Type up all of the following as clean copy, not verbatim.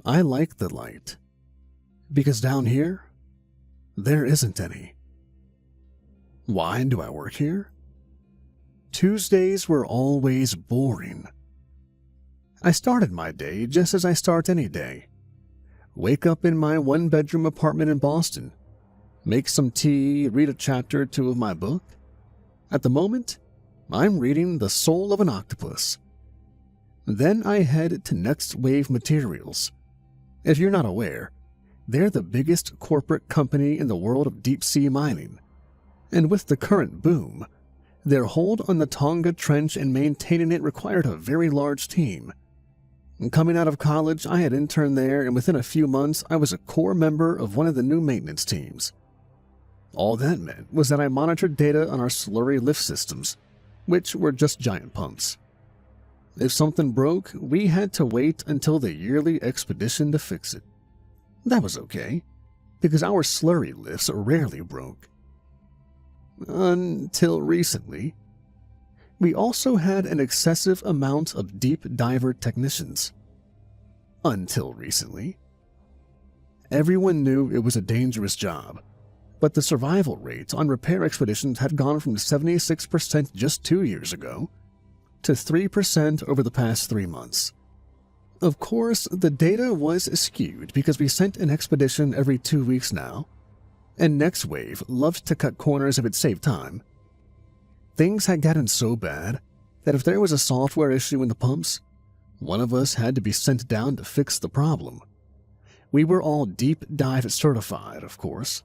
I like the light, because down here, there isn't any. Why do I work here? Tuesdays were always boring. I started my day just as I start any day. Wake up in my one-bedroom apartment in Boston, make some tea, read a chapter or two of my book. At the moment, I'm reading The Soul of an Octopus. Then I head to Next Wave Materials. If you're not aware, they're the biggest corporate company in the world of deep-sea mining. And with the current boom, their hold on the Tonga Trench and maintaining it required a very large team. Coming out of college, I had interned there, and within a few months, I was a core member of one of the new maintenance teams. All that meant was that I monitored data on our slurry lift systems, which were just giant pumps. If something broke, we had to wait until the yearly expedition to fix it. That was okay, because our slurry lifts rarely broke. Until recently. We also had an excessive amount of deep diver technicians. Until recently. Everyone knew it was a dangerous job, but the survival rate on repair expeditions had gone from 76% just 2 years ago to 3% over the past 3 months. Of course, the data was skewed because we sent an expedition every 2 weeks now, and Next Wave loved to cut corners if it saved time. Things had gotten so bad that if there was a software issue in the pumps, one of us had to be sent down to fix the problem. We were all deep dive certified, of course.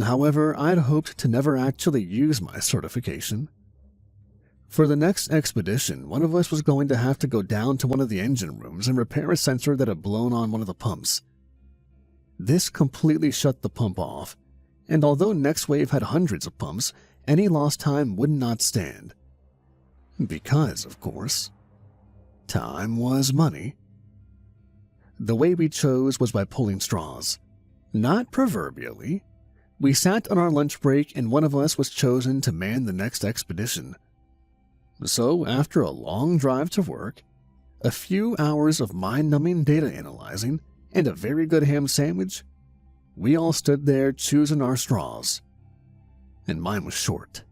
However, I'd hoped to never actually use my certification. For the next expedition, one of us was going to have to go down to one of the engine rooms and repair a sensor that had blown on one of the pumps. This completely shut the pump off, and although Next Wave had hundreds of pumps, any lost time would not stand. Because, of course, time was money. The way we chose was by pulling straws. Not proverbially. We sat on our lunch break and one of us was chosen to man the next expedition. So, after a long drive to work, a few hours of mind-numbing data analyzing, and a very good ham sandwich, we all stood there choosing our straws. And mine was short.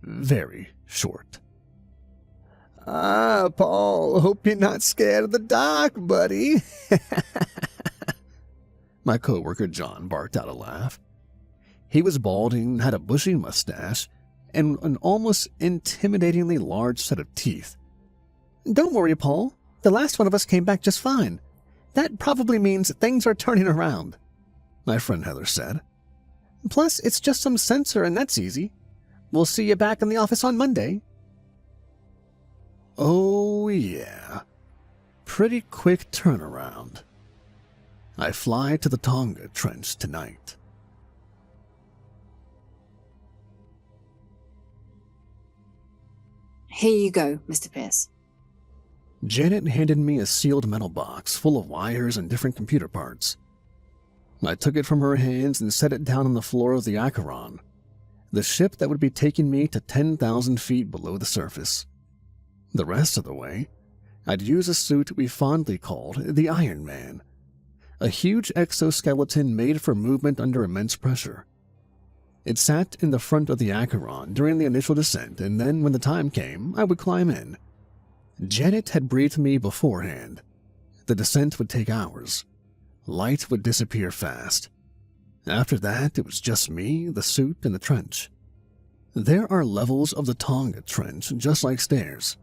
Very short. Paul, hope you're not scared of the dark, buddy. My coworker John barked out a laugh. He was balding, had a bushy mustache, and an almost intimidatingly large set of teeth. Don't worry, Paul. The last one of us came back just fine. That probably means things are turning around, my friend Heather said. Plus, it's just some sensor and that's easy. We'll see you back in the office on Monday. Oh, yeah. Pretty quick turnaround. I fly to the Tonga Trench tonight. Here you go, Mr. Pierce. Janet handed me a sealed metal box full of wires and different computer parts. I took it from her hands and set it down on the floor of the Acheron, the ship that would be taking me to 10,000 feet below the surface. The rest of the way, I'd use a suit we fondly called the Iron Man, a huge exoskeleton made for movement under immense pressure. It sat in the front of the Acheron during the initial descent, and then when the time came, I would climb in. Janet had briefed me beforehand. The descent would take hours. Light would disappear fast. After that, it was just me, the suit, and the trench. There are levels of the Tonga Trench, just like stairs.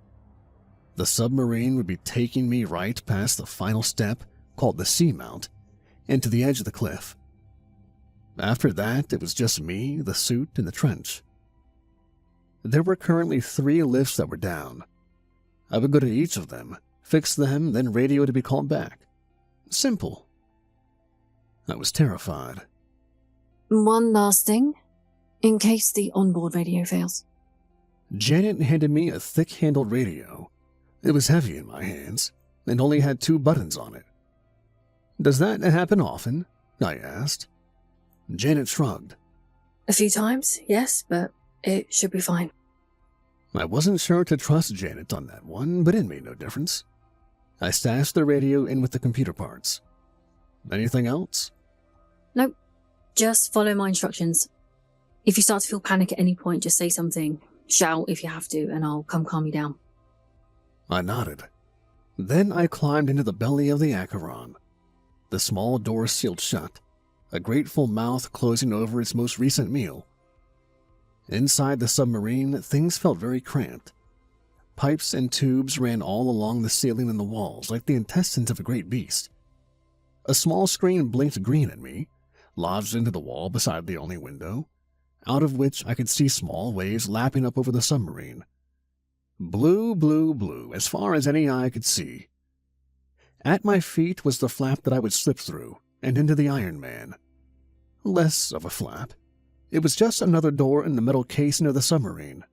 The submarine would be taking me right past the final step, called the seamount, and to the edge of the cliff. After that, it was just me, the suit, and the trench. There were currently 3 lifts that were down. I would go to each of them, fix them, then radio to be called back. Simple. I was terrified. One last thing, in case the onboard radio fails. Janet handed me a thick-handled radio. It was heavy in my hands, and only had 2 buttons on it. Does that happen often? I asked. Janet shrugged. A few times, yes, but it should be fine. I wasn't sure to trust Janet on that one, but it made no difference. I stashed the radio in with the computer parts. Anything else? Nope. Just follow my instructions. If you start to feel panic at any point, just say something. Shout if you have to, and I'll come calm you down. I nodded. Then I climbed into the belly of the Acheron. The small door sealed shut, a grateful mouth closing over its most recent meal. Inside the submarine, things felt very cramped. Pipes and tubes ran all along the ceiling and the walls like the intestines of a great beast. A small screen blinked green at me, lodged into the wall beside the only window, out of which I could see small waves lapping up over the submarine. Blue, blue, blue, as far as any eye could see. At my feet was the flap that I would slip through, and into the Iron Man. Less of a flap. It was just another door in the metal casing of the submarine.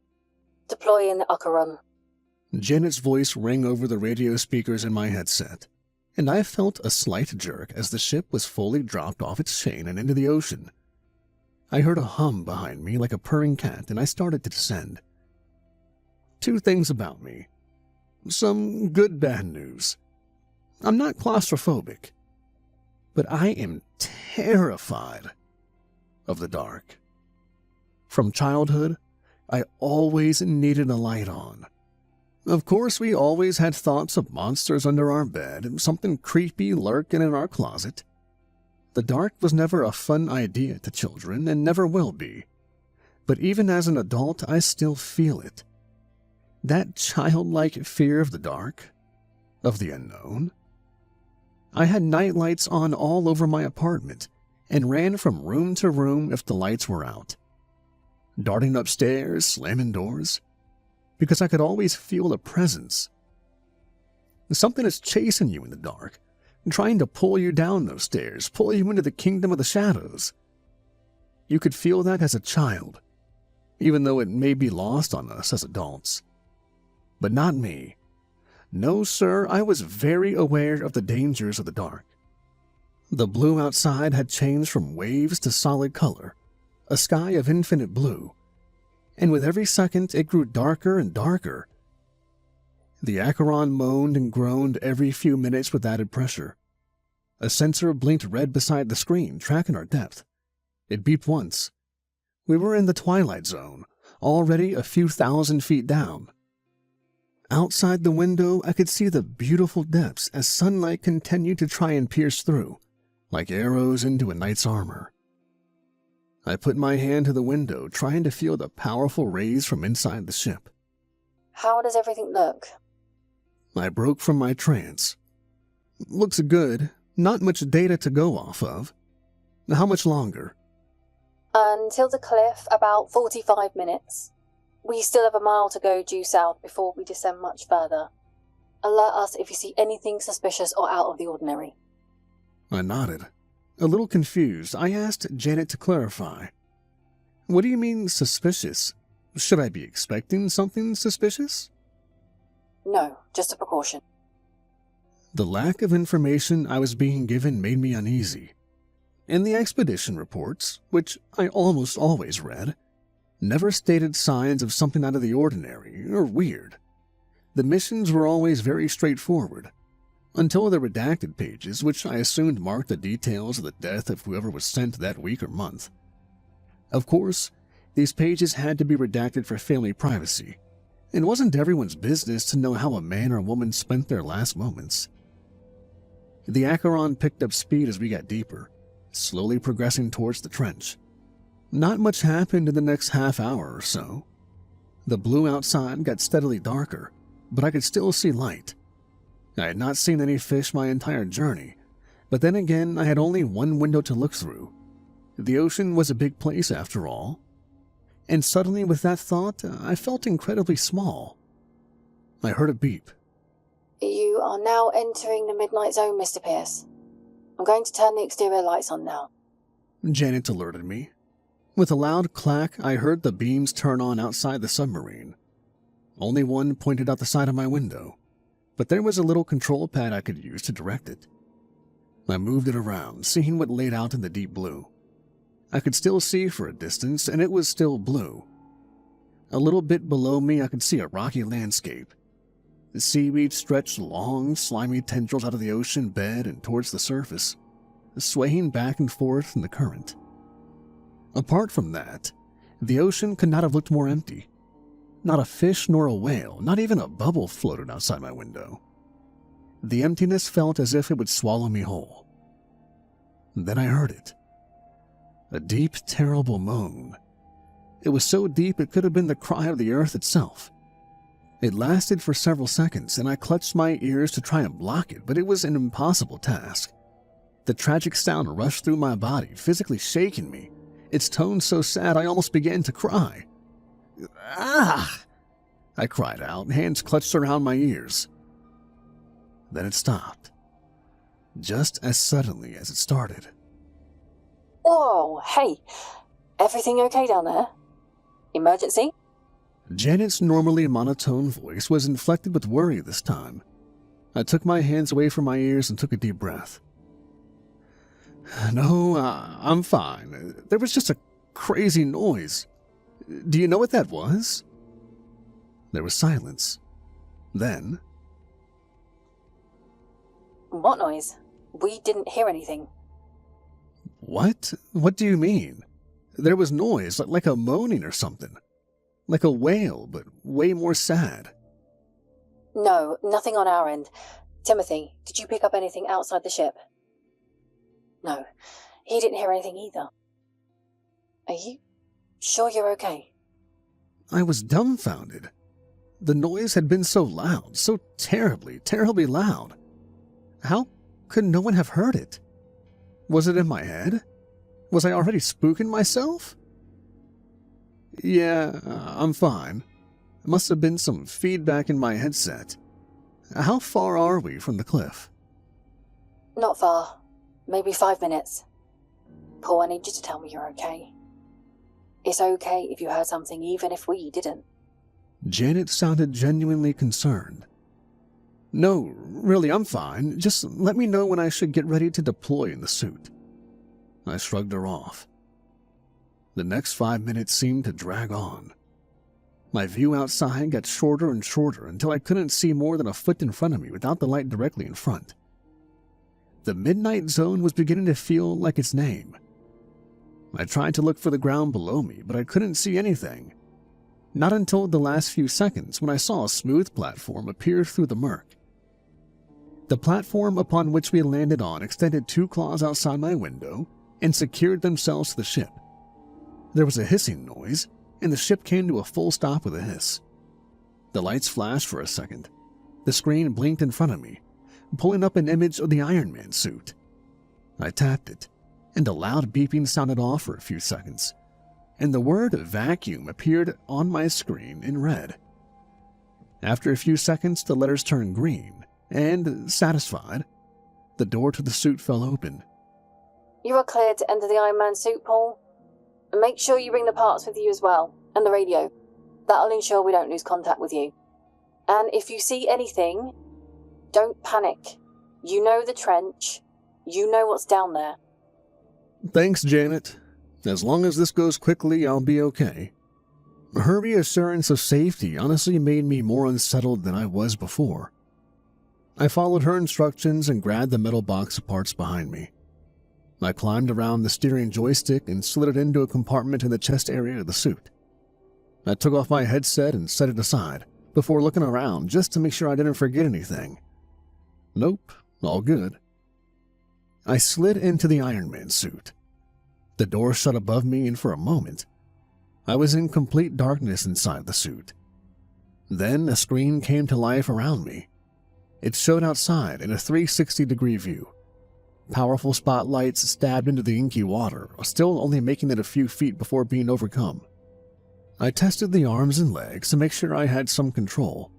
Deploy in the Acheron. Janet's voice rang over the radio speakers in my headset, and I felt a slight jerk as the ship was fully dropped off its chain and into the ocean. I heard a hum behind me like a purring cat, and I started to descend. 2 things about me. Some good bad news. I'm not claustrophobic, but I am terrified of the dark. From childhood, I always needed a light on. Of course, we always had thoughts of monsters under our bed, something creepy lurking in our closet. The dark was never a fun idea to children and never will be. But even as an adult, I still feel it. That childlike fear of the dark, of the unknown. I had night lights on all over my apartment and ran from room to room if the lights were out. Darting upstairs, slamming doors, because I could always feel a presence. Something is chasing you in the dark, trying to pull you down those stairs, pull you into the kingdom of the shadows. You could feel that as a child, even though it may be lost on us as adults. But not me. No, sir, I was very aware of the dangers of the dark. The blue outside had changed from waves to solid color, a sky of infinite blue, and with every second it grew darker and darker. The Acheron moaned and groaned every few minutes with added pressure. A sensor blinked red beside the screen, tracking our depth. It beeped once. We were in the twilight zone, already a few thousand feet down. Outside the window, I could see the beautiful depths as sunlight continued to try and pierce through, like arrows into a knight's armor. I put my hand to the window, trying to feel the powerful rays from inside the ship. How does everything look? I broke from my trance. Looks good. Not much data to go off of. How much longer? Until the cliff, about 45 minutes. We still have a mile to go due south before we descend much further. Alert us if you see anything suspicious or out of the ordinary. I nodded. A little confused, I asked Janet to clarify. What do you mean, suspicious? Should I be expecting something suspicious? No, just a precaution. The lack of information I was being given made me uneasy. In the expedition reports, which I almost always read, never stated signs of something out of the ordinary or weird. The missions were always very straightforward, until the redacted pages, which I assumed marked the details of the death of whoever was sent that week or month. Of course, these pages had to be redacted for family privacy. It wasn't everyone's business to know how a man or woman spent their last moments. The Acheron picked up speed as we got deeper, slowly progressing towards the trench. Not much happened in the next half hour or so. The blue outside got steadily darker, but I could still see light. I had not seen any fish my entire journey, but then again I had only one window to look through. The ocean was a big place after all. And suddenly with that thought, I felt incredibly small. I heard a beep. You are now entering the midnight zone, Mr. Pierce. I'm going to turn the exterior lights on now. Janet alerted me. With a loud clack, I heard the beams turn on outside the submarine. Only one pointed out the side of my window, but there was a little control pad I could use to direct it. I moved it around, seeing what laid out in the deep blue. I could still see for a distance, and it was still blue. A little bit below me, I could see a rocky landscape. The seaweed stretched long, slimy tendrils out of the ocean bed and towards the surface, swaying back and forth in the current. Apart from that, the ocean could not have looked more empty. Not a fish nor a whale, not even a bubble floated outside my window. The emptiness felt as if it would swallow me whole. Then I heard it. A deep, terrible moan. It was so deep it could have been the cry of the earth itself. It lasted for several seconds, and I clutched my ears to try and block it, but it was an impossible task. The tragic sound rushed through my body, physically shaking me, its tone so sad I almost began to cry. "Ah!" I cried out, hands clutched around my ears. Then it stopped, just as suddenly as it started. Whoa, hey, everything okay down there? Emergency? Janet's normally monotone voice was inflected with worry this time. I took my hands away from my ears and took a deep breath. "No, I'm fine. There was just a crazy noise. Do you know what that was?" There was silence. Then... What noise? We didn't hear anything. What? What do you mean? There was noise, like a moaning or something. Like a wail, but way more sad. No, nothing on our end. Timothy, did you pick up anything outside the ship? No, he didn't hear anything either. Are you sure you're okay? I was dumbfounded. The noise had been so loud, so terribly, terribly loud. How could no one have heard it? Was it in my head? Was I already spooking myself? Yeah, I'm fine. It must have been some feedback in my headset. How far are we from the cliff? Not far. Maybe 5 minutes. Paul, I need you to tell me you're okay. It's okay if you heard something, even if we didn't. Janet sounded genuinely concerned. No, really, I'm fine. Just let me know when I should get ready to deploy in the suit. I shrugged her off. The next 5 minutes seemed to drag on. My view outside got shorter and shorter until I couldn't see more than a foot in front of me without the light directly in front. The midnight zone was beginning to feel like its name. I tried to look for the ground below me, but I couldn't see anything. Not until the last few seconds when I saw a smooth platform appear through the murk. The platform upon which we landed on extended 2 claws outside my window and secured themselves to the ship. There was a hissing noise, and the ship came to a full stop with a hiss. The lights flashed for a second. The screen blinked in front of me, pulling up an image of the Iron Man suit. I tapped it, and a loud beeping sounded off for a few seconds, and the word vacuum appeared on my screen in red. After a few seconds, the letters turned green, and, satisfied, the door to the suit fell open. You are cleared to enter the Iron Man suit, Paul. And make sure you bring the parts with you as well, and the radio. That'll ensure we don't lose contact with you. And if you see anything, don't panic. You know the trench. You know what's down there. Thanks, Janet. As long as this goes quickly, I'll be okay. Her reassurance of safety honestly made me more unsettled than I was before. I followed her instructions and grabbed the metal box of parts behind me. I climbed around the steering joystick and slid it into a compartment in the chest area of the suit. I took off my headset and set it aside before looking around just to make sure I didn't forget anything. Nope, all good. I slid into the Iron Man suit. The door shut above me, and for a moment, I was in complete darkness inside the suit. Then a screen came to life around me. It showed outside in a 360-degree view. Powerful spotlights stabbed into the inky water, still only making it a few feet before being overcome. I tested the arms and legs to make sure I had some control.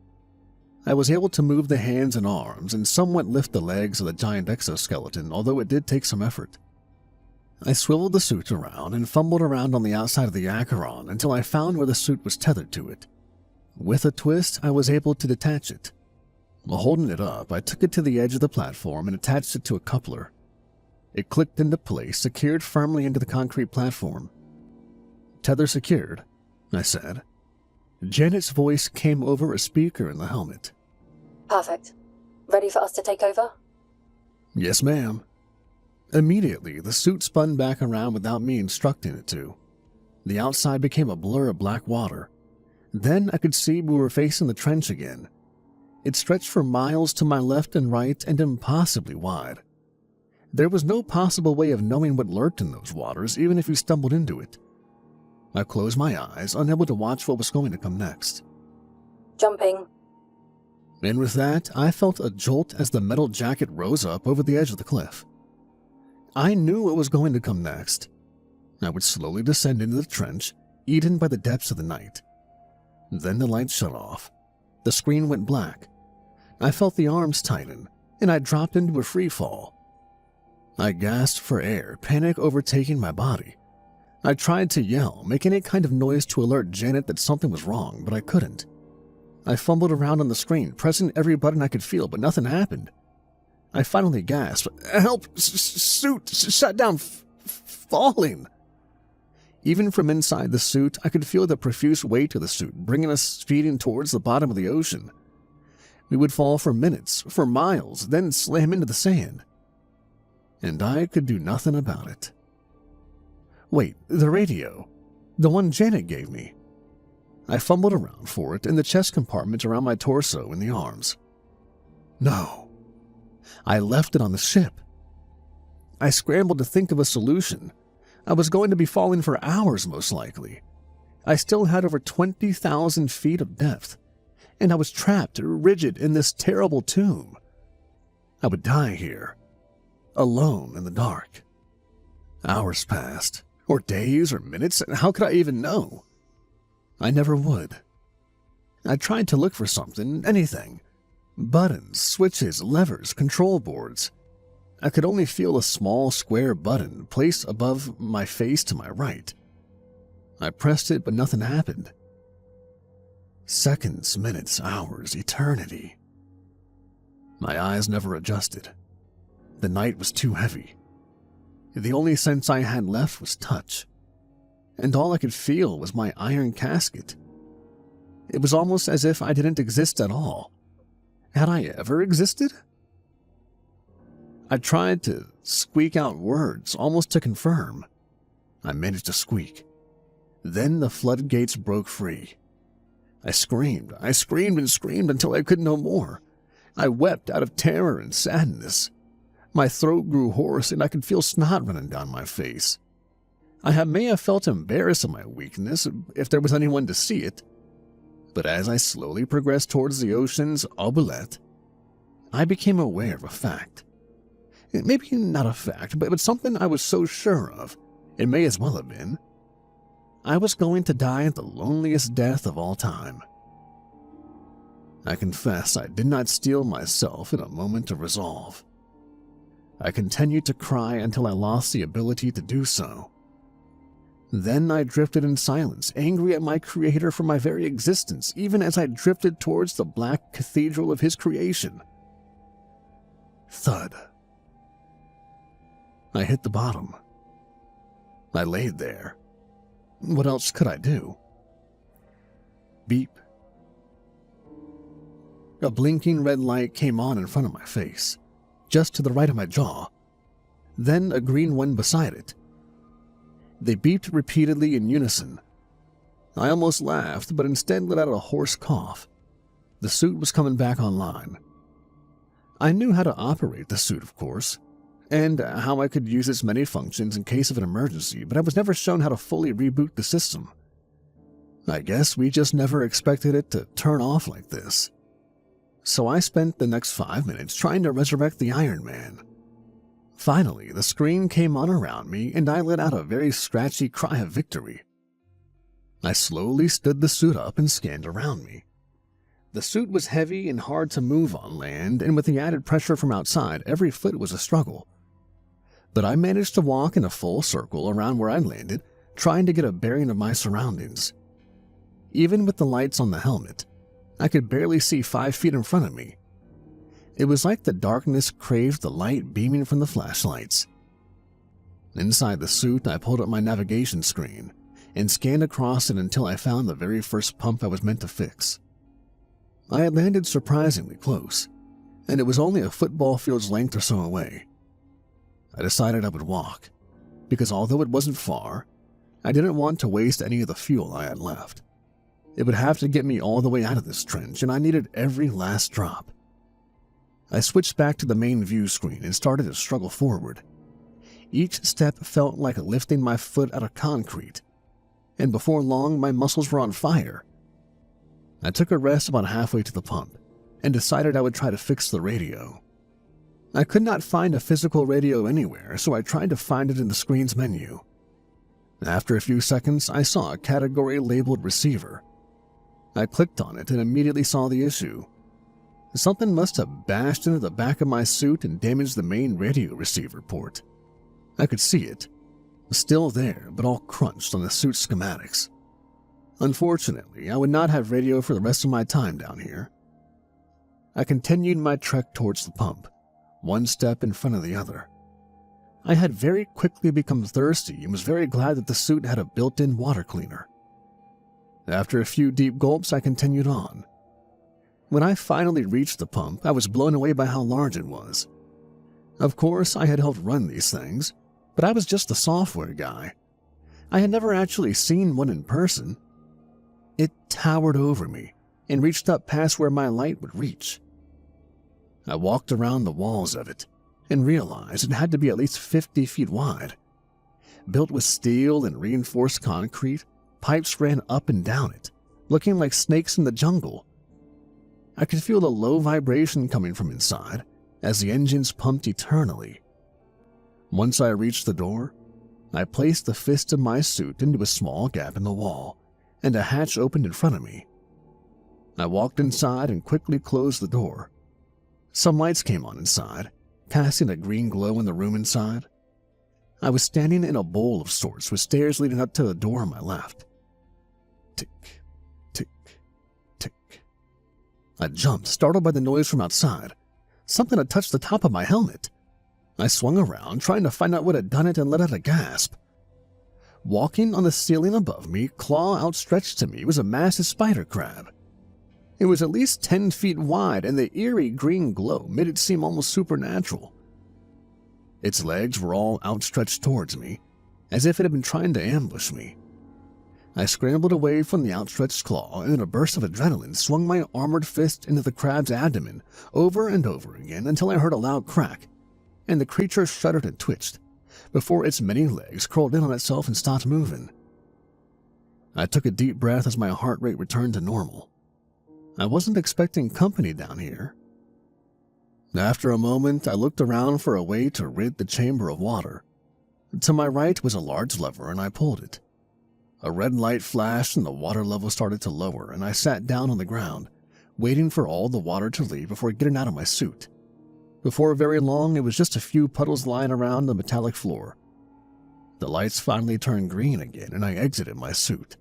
I was able to move the hands and arms and somewhat lift the legs of the giant exoskeleton, although it did take some effort. I swiveled the suit around and fumbled around on the outside of the Acheron until I found where the suit was tethered to it. With a twist, I was able to detach it. While holding it up, I took it to the edge of the platform and attached it to a coupler. It clicked into place, secured firmly into the concrete platform. "Tether secured," I said. Janet's voice came over a speaker in the helmet. Perfect. Ready for us to take over? Yes, ma'am. Immediately, the suit spun back around without me instructing it to. The outside became a blur of black water. Then I could see we were facing the trench again. It stretched for miles to my left and right and impossibly wide. There was no possible way of knowing what lurked in those waters, even if you stumbled into it. I closed my eyes, unable to watch what was going to come next. Jumping. And with that, I felt a jolt as the metal jacket rose up over the edge of the cliff. I knew what was going to come next. I would slowly descend into the trench, eaten by the depths of the night. Then the lights shut off. The screen went black. I felt the arms tighten, and I dropped into a free fall. I gasped for air, panic overtaking my body. I tried to yell, make any kind of noise to alert Janet that something was wrong, but I couldn't. I fumbled around on the screen, pressing every button I could feel, but nothing happened. I finally gasped, "Help! Suit! Shut down! Falling!" Even from inside the suit, I could feel the profuse weight of the suit bringing us speeding towards the bottom of the ocean. We would fall for minutes, for miles, then slam into the sand. And I could do nothing about it. Wait, the radio. The one Janet gave me. I fumbled around for it in the chest compartment around my torso and the arms. No. I left it on the ship. I scrambled to think of a solution. I was going to be falling for hours, most likely. I still had over 20,000 feet of depth, and I was trapped, rigid, in this terrible tomb. I would die here, alone in the dark. Hours passed, or days, or minutes, how could I even know? I never would. I tried to look for something, anything. Buttons, switches, levers, control boards. I could only feel a small square button placed above my face to my right. I pressed it, but nothing happened. Seconds, minutes, hours, eternity. My eyes never adjusted. The night was too heavy. The only sense I had left was touch, and all I could feel was my iron casket. It was almost as if I didn't exist at all. Had I ever existed? I tried to squeak out words, almost to confirm. I managed to squeak. Then the floodgates broke free. I screamed and screamed until I could no more. I wept out of terror and sadness. My throat grew hoarse and I could feel snot running down my face. I may have felt embarrassed of my weakness if there was anyone to see it. But as I slowly progressed towards the ocean's oubliette, I became aware of a fact. Maybe not a fact, but something I was so sure of, it may as well have been. I was going to die the loneliest death of all time. I confess I did not steel myself in a moment of resolve. I continued to cry until I lost the ability to do so. Then I drifted in silence, angry at my creator for my very existence, even as I drifted towards the black cathedral of his creation. Thud. I hit the bottom. I laid there. What else could I do? Beep. A blinking red light came on in front of my face, just to the right of my jaw. Then a green one beside it. They beeped repeatedly in unison. I almost laughed, but instead let out a hoarse cough. The suit was coming back online. I knew how to operate the suit, of course, and how I could use its many functions in case of an emergency, but I was never shown how to fully reboot the system. I guess we just never expected it to turn off like this. So I spent the next 5 minutes trying to resurrect the Iron Man. Finally, the screen came on around me, and I let out a very scratchy cry of victory. I slowly stood the suit up and scanned around me. The suit was heavy and hard to move on land, and with the added pressure from outside, every foot was a struggle. But I managed to walk in a full circle around where I landed, trying to get a bearing of my surroundings. Even with the lights on the helmet, I could barely see 5 feet in front of me. It was like the darkness craved the light beaming from the flashlights. Inside the suit, I pulled up my navigation screen and scanned across it until I found the very first pump I was meant to fix. I had landed surprisingly close, and it was only a football field's length or so away. I decided I would walk, because although it wasn't far, I didn't want to waste any of the fuel I had left. It would have to get me all the way out of this trench, and I needed every last drop. I switched back to the main view screen and started to struggle forward. Each step felt like lifting my foot out of concrete, and before long my muscles were on fire. I took a rest about halfway to the pump and decided I would try to fix the radio. I could not find a physical radio anywhere, so I tried to find it in the screen's menu. After a few seconds, I saw a category labeled receiver. I clicked on it and immediately saw the issue. Something must have bashed into the back of my suit and damaged the main radio receiver port. I could see it, still there, but all crunched on the suit schematics. Unfortunately, I would not have radio for the rest of my time down here. I continued my trek towards the pump, one step in front of the other. I had very quickly become thirsty and was very glad that the suit had a built-in water cleaner. After a few deep gulps, I continued on. When I finally reached the pump, I was blown away by how large it was. Of course, I had helped run these things, but I was just the software guy. I had never actually seen one in person. It towered over me and reached up past where my light would reach. I walked around the walls of it and realized it had to be at least 50 feet wide. Built with steel and reinforced concrete, pipes ran up and down it, looking like snakes in the jungle. I could feel the low vibration coming from inside as the engines pumped eternally. Once I reached the door, I placed the fist of my suit into a small gap in the wall, and a hatch opened in front of me. I walked inside and quickly closed the door. Some lights came on inside, casting a green glow in the room inside. I was standing in a bowl of sorts with stairs leading up to the door on my left. Tick, tick, tick. I jumped, startled by the noise from outside. Something had touched the top of my helmet. I swung around, trying to find out what had done it, and let out a gasp. Walking on the ceiling above me, claw outstretched to me, was a massive spider crab. It was at least 10 feet wide, and the eerie green glow made it seem almost supernatural. Its legs were all outstretched towards me, as if it had been trying to ambush me. I scrambled away from the outstretched claw, and in a burst of adrenaline swung my armored fist into the crab's abdomen over and over again until I heard a loud crack, and the creature shuddered and twitched, before its many legs curled in on itself and stopped moving. I took a deep breath as my heart rate returned to normal. I wasn't expecting company down here. After a moment, I looked around for a way to rid the chamber of water. To my right was a large lever, and I pulled it. A red light flashed and the water level started to lower, and I sat down on the ground, waiting for all the water to leave before getting out of my suit. Before very long, it was just a few puddles lying around the metallic floor. The lights finally turned green again, and I exited my suit.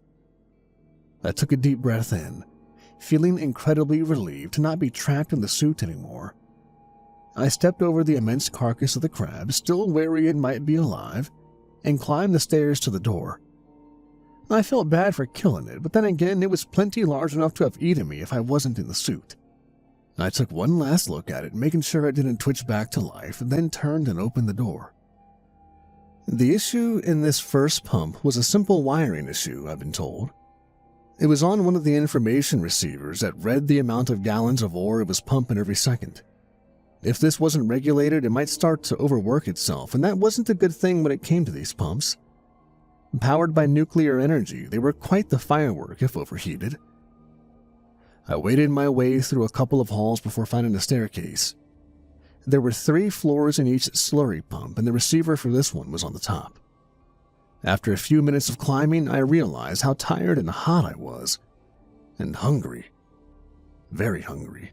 I took a deep breath in, feeling incredibly relieved to not be trapped in the suit anymore. I stepped over the immense carcass of the crab, still wary it might be alive, and climbed the stairs to the door. I felt bad for killing it, but then again, it was plenty large enough to have eaten me if I wasn't in the suit. I took one last look at it, making sure it didn't twitch back to life, and then turned and opened the door. The issue in this first pump was a simple wiring issue, I've been told. It was on one of the information receivers that read the amount of gallons of ore it was pumping every second. If this wasn't regulated, it might start to overwork itself, and that wasn't a good thing when it came to these pumps. Powered by nuclear energy, they were quite the firework if overheated. I waded my way through a couple of halls before finding a staircase. There were 3 floors in each slurry pump, and the receiver for this one was on the top. After a few minutes of climbing, I realized how tired and hot I was, and hungry. Very hungry.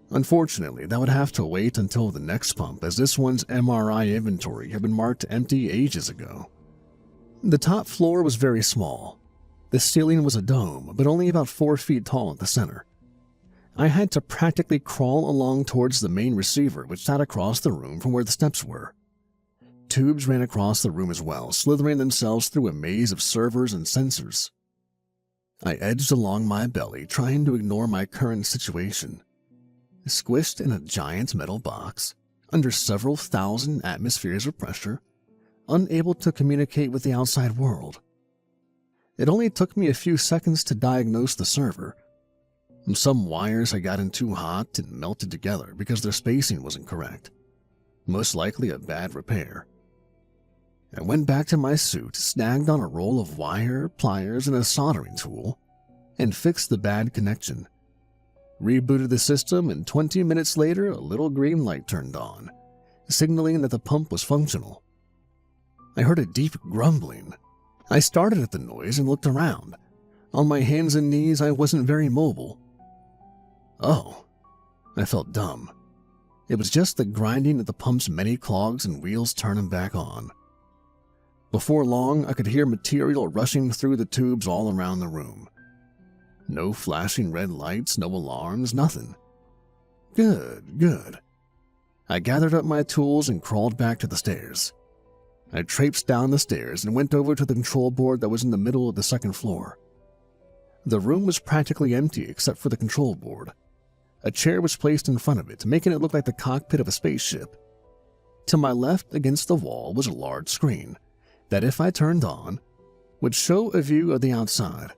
Unfortunately, that would have to wait until the next pump, as this one's MRI inventory had been marked empty ages ago. The top floor was very small. The ceiling was a dome, but only about 4 feet tall at the center. I had to practically crawl along towards the main receiver, which sat across the room from where the steps were. Tubes ran across the room as well, slithering themselves through a maze of servers and sensors. I edged along my belly, trying to ignore my current situation. Squished in a giant metal box, under several thousand atmospheres of pressure, unable to communicate with the outside world. It only took me a few seconds to diagnose the server. Some wires had gotten too hot and melted together because their spacing wasn't correct. Most likely a bad repair. I went back to my suit, snagged on a roll of wire, pliers, and a soldering tool, and fixed the bad connection. Rebooted the system, and 20 minutes later, a little green light turned on, signaling that the pump was functional. I heard a deep grumbling. I started at the noise and looked around. On my hands and knees, I wasn't very mobile. Oh, I felt dumb. It was just the grinding of the pump's many clogs and wheels turning back on. Before long, I could hear material rushing through the tubes all around the room. No flashing red lights, no alarms, nothing. Good. I gathered up my tools and crawled back to the stairs. I traipsed down the stairs and went over to the control board that was in the middle of the second floor. The room was practically empty except for the control board. A chair was placed in front of it, making it look like the cockpit of a spaceship. To my left, against the wall, was a large screen that, if I turned on, would show a view of the outside.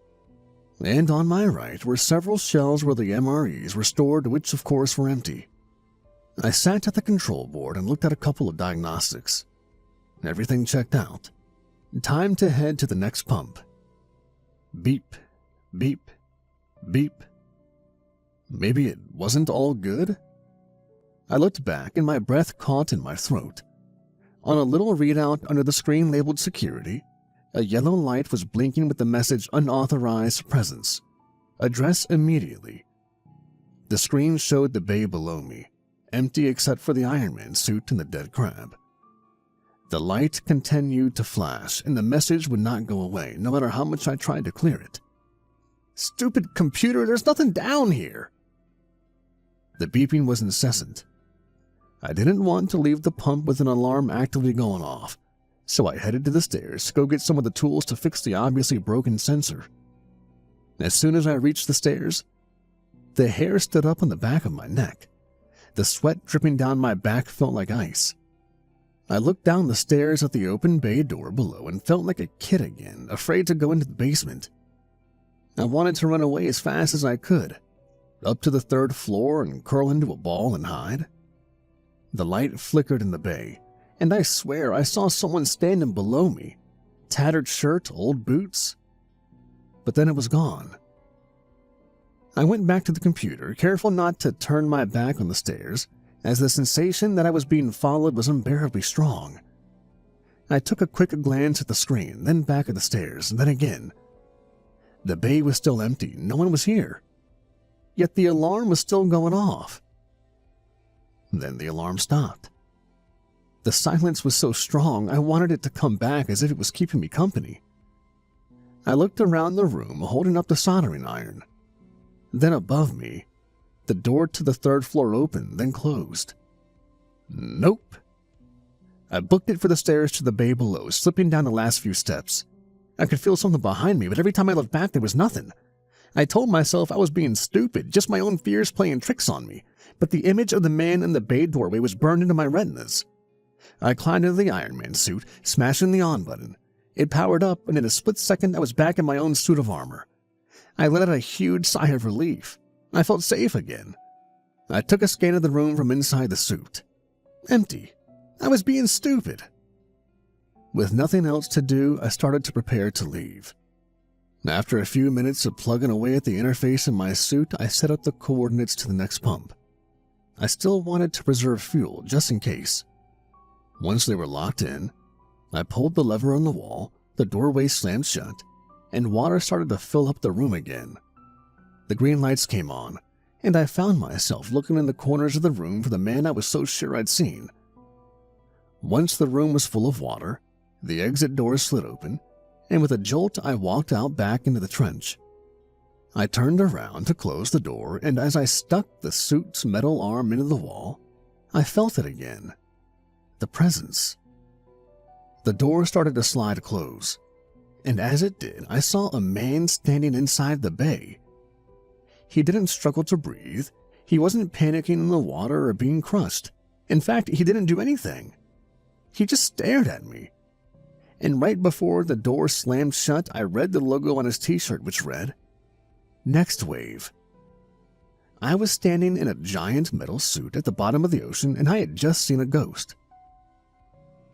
And on my right were several shelves where the MREs were stored, which of course were empty. I sat at the control board and looked at a couple of diagnostics. Everything checked out. Time to head to the next pump. Beep, beep, beep. Maybe it wasn't all good? I looked back and my breath caught in my throat. On a little readout under the screen labeled security, a yellow light was blinking with the message unauthorized presence. Address immediately. The screen showed the bay below me, empty except for the Iron Man suit and the dead crab. The light continued to flash, and the message would not go away, no matter how much I tried to clear it. Stupid computer, there's nothing down here! The beeping was incessant. I didn't want to leave the pump with an alarm actively going off, so I headed to the stairs to go get some of the tools to fix the obviously broken sensor. As soon as I reached the stairs, the hair stood up on the back of my neck. The sweat dripping down my back felt like ice. I looked down the stairs at the open bay door below and felt like a kid again, afraid to go into the basement. I wanted to run away as fast as I could, up to the third floor and curl into a ball and hide. The light flickered in the bay, and I swear I saw someone standing below me, tattered shirt, old boots. But then it was gone. I went back to the computer, careful not to turn my back on the stairs, as the sensation that I was being followed was unbearably strong. I took a quick glance at the screen, then back at the stairs, and then again. The bay was still empty, no one was here. Yet the alarm was still going off. Then the alarm stopped. The silence was so strong, I wanted it to come back as if it was keeping me company. I looked around the room, holding up the soldering iron. Then above me, the door to the third floor opened, then closed. Nope. I booked it for the stairs to the bay below, slipping down the last few steps. I could feel something behind me, but every time I looked back, there was nothing. I told myself I was being stupid, just my own fears playing tricks on me, but the image of the man in the bay doorway was burned into my retinas. I climbed into the Iron Man suit, smashing the on button. It powered up, and in a split second, I was back in my own suit of armor. I let out a huge sigh of relief. I felt safe again. I took a scan of the room from inside the suit. Empty. I was being stupid. With nothing else to do, I started to prepare to leave. After a few minutes of plugging away at the interface in my suit, I set up the coordinates to the next pump. I still wanted to preserve fuel, just in case. Once they were locked in, I pulled the lever on the wall, the doorway slammed shut, and water started to fill up the room again. The green lights came on, and I found myself looking in the corners of the room for the man I was so sure I'd seen. Once the room was full of water, the exit door slid open, and with a jolt I walked out back into the trench. I turned around to close the door, and as I stuck the suit's metal arm into the wall, I felt it again. The presence. The door started to slide close. and as it did, I saw a man standing inside the bay. He didn't struggle to breathe. He wasn't panicking in the water or being crushed. In fact, he didn't do anything. He just stared at me. And right before the door slammed shut, I read the logo on his t-shirt, which read, "Next Wave." I was standing in a giant metal suit at the bottom of the ocean, and I had just seen a ghost.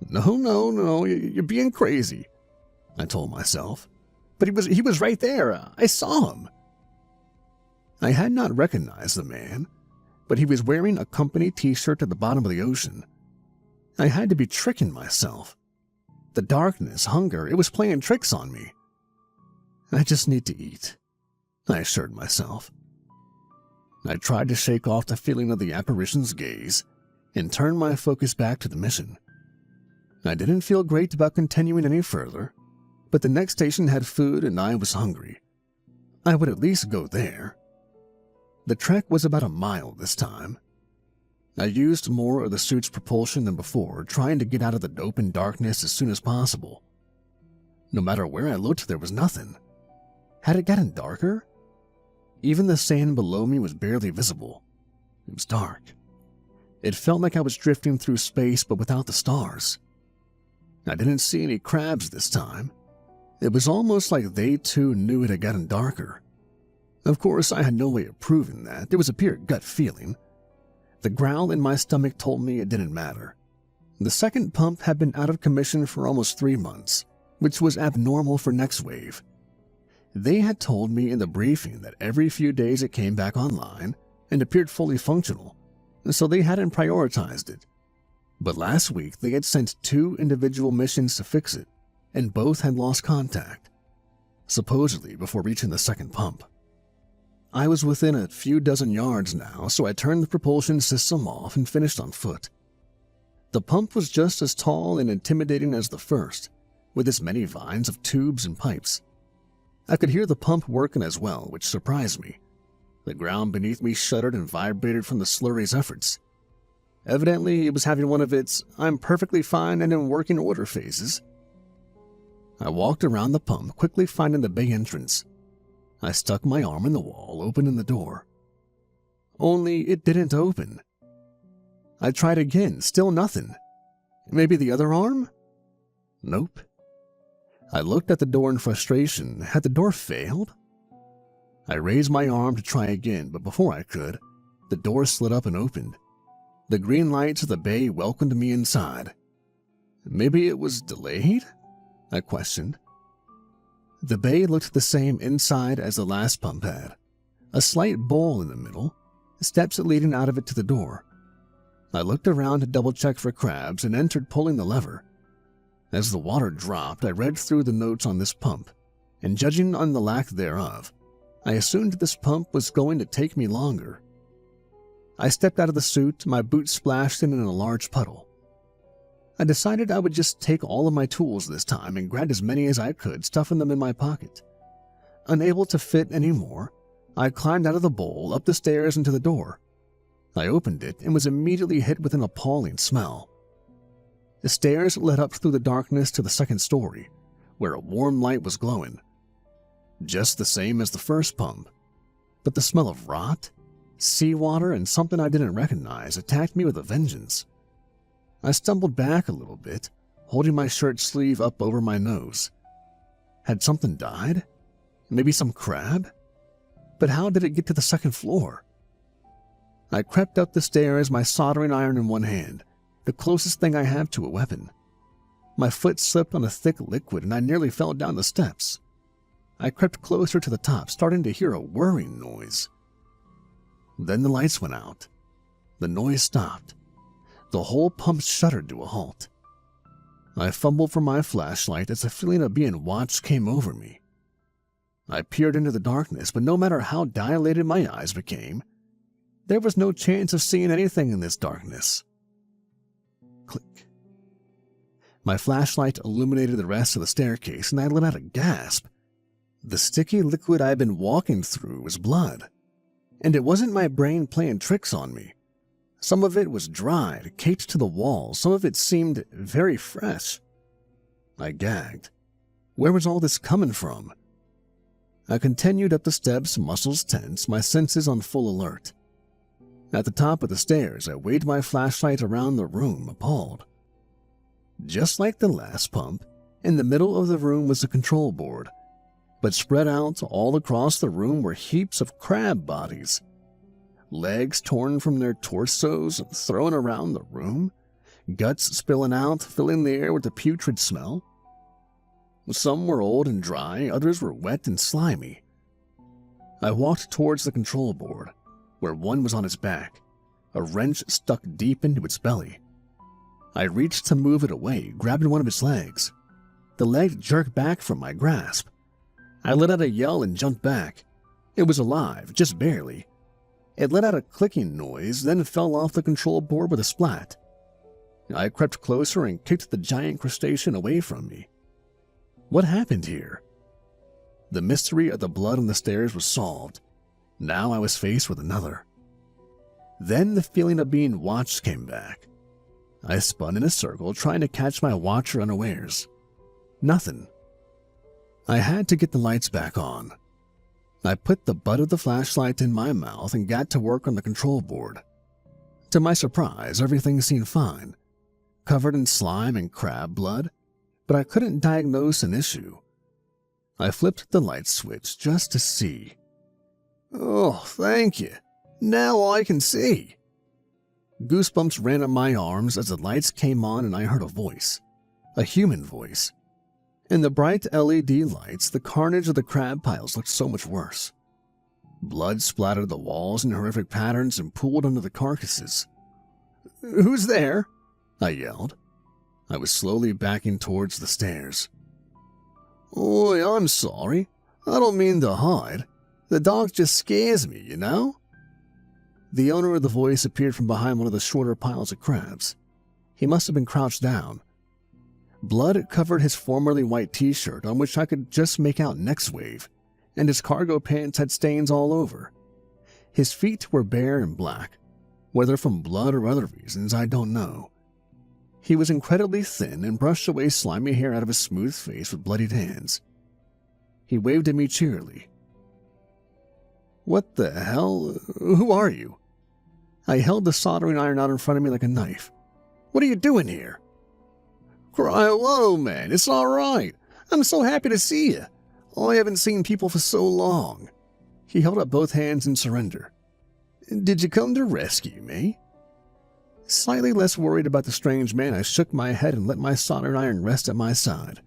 No, you're being crazy, I told myself. But he was right there. I saw him. I had not recognized the man, but he was wearing a company t-shirt at the bottom of the ocean. I had to be tricking myself. The darkness, hunger, it was playing tricks on me. I just need to eat, I assured myself. I tried to shake off the feeling of the apparition's gaze and turn my focus back to the mission. I didn't feel great about continuing any further, but the next station had food and I was hungry. I would at least go there. The trek was about a mile this time. I used more of the suit's propulsion than before, trying to get out of the open darkness as soon as possible. No matter where I looked, there was nothing. Had it gotten darker? Even the sand below me was barely visible. It was dark. It felt like I was drifting through space, but without the stars. I didn't see any crabs this time. It was almost like they too knew it had gotten darker. Of course, I had no way of proving that. It was a pure gut feeling. The growl in my stomach told me it didn't matter. The second pump had been out of commission for almost 3 months, which was abnormal for Next Wave. They had told me in the briefing that every few days it came back online and appeared fully functional, so they hadn't prioritized it. But last week they had sent 2 individual missions to fix it, and both had lost contact, supposedly before reaching the second pump. I was within a few dozen yards now, so I turned the propulsion system off and finished on foot. The pump was just as tall and intimidating as the first, with its many vines of tubes and pipes. I could hear the pump working as well, which surprised me. The ground beneath me shuddered and vibrated from the slurry's efforts. Evidently, it was having one of its "I'm perfectly fine and in working order" phases. I walked around the pump, quickly finding the bay entrance. I stuck my arm in the wall, opening the door. Only it didn't open. I tried again, still nothing. Maybe the other arm? Nope. I looked at the door in frustration. Had the door failed? I raised my arm to try again, but before I could, the door slid up and opened. The green lights of the bay welcomed me inside. Maybe it was delayed? I questioned. The bay looked the same inside as the last pump had. A slight bowl in the middle, steps leading out of it to the door. I looked around to double-check for crabs and entered, pulling the lever. As the water dropped, I read through the notes on this pump, and judging on the lack thereof, I assumed this pump was going to take me longer. I stepped out of the suit, my boots splashed in a large puddle. I decided I would just take all of my tools this time and grabbed as many as I could, stuffing them in my pocket. Unable to fit any more, I climbed out of the bowl, up the stairs, and to the door. I opened it and was immediately hit with an appalling smell. The stairs led up through the darkness to the second story, where a warm light was glowing. Just the same as the first pump, but the smell of rot, seawater, and something I didn't recognize attacked me with a vengeance. I stumbled back a little bit, holding my shirt sleeve up over my nose. Had something died? Maybe some crab? But how did it get to the second floor? I crept up the stairs, my soldering iron in one hand, the closest thing I have to a weapon. My foot slipped on a thick liquid and I nearly fell down the steps. I crept closer to the top, starting to hear a whirring noise. Then the lights went out. The noise stopped. The whole pump shuddered to a halt. I fumbled for my flashlight as a feeling of being watched came over me. I peered into the darkness, but no matter how dilated my eyes became, there was no chance of seeing anything in this darkness. Click. My flashlight illuminated the rest of the staircase, and I let out a gasp. The sticky liquid I had been walking through was blood, and it wasn't my brain playing tricks on me. Some of it was dried, caked to the wall. Some of it seemed very fresh. I gagged. Where was all this coming from? I continued up the steps, muscles tense, my senses on full alert. At the top of the stairs, I waved my flashlight around the room, appalled. Just like the last pump, in the middle of the room was the control board, but spread out all across the room were heaps of crab bodies. Legs torn from their torsos, thrown around the room, guts spilling out, filling the air with a putrid smell. Some were old and dry, others were wet and slimy. I walked towards the control board, where one was on its back, a wrench stuck deep into its belly. I reached to move it away, grabbing one of its legs. The leg jerked back from my grasp. I let out a yell and jumped back. It was alive, just barely. It let out a clicking noise, then fell off the control board with a splat. I crept closer and kicked the giant crustacean away from me. What happened here? The mystery of the blood on the stairs was solved. Now I was faced with another. Then the feeling of being watched came back. I spun in a circle, trying to catch my watcher unawares. Nothing. I had to get the lights back on. I put the butt of the flashlight in my mouth and got to work on the control board. To my surprise, everything seemed fine, covered in slime and crab blood, but I couldn't diagnose an issue. I flipped the light switch just to see. Oh, thank you. Now I can see. Goosebumps ran up my arms as the lights came on and I heard a voice. A human voice. In the bright LED lights, the carnage of the crab piles looked so much worse. Blood splattered the walls in horrific patterns and pooled under the carcasses. "Who's there?" I yelled. I was slowly backing towards the stairs. "Oi, I'm sorry. I don't mean to hide. The dog just scares me, you know?" The owner of the voice appeared from behind one of the shorter piles of crabs. He must have been crouched down. Blood covered his formerly white t-shirt, on which I could just make out next wave, and his cargo pants had stains all over. His feet were bare and black. Whether from blood or other reasons, I don't know. He was incredibly thin and brushed away slimy hair out of his smooth face with bloodied hands. He waved at me cheerily. "What the hell? Who are you?" I held the soldering iron out in front of me like a knife. "What are you doing here?" "Cry hello, man. It's all right. I'm so happy to see you. I haven't seen people for so long." He held up both hands in surrender. "Did you come to rescue me?" Slightly less worried about the strange man, I shook my head and let my soldering iron rest at my side.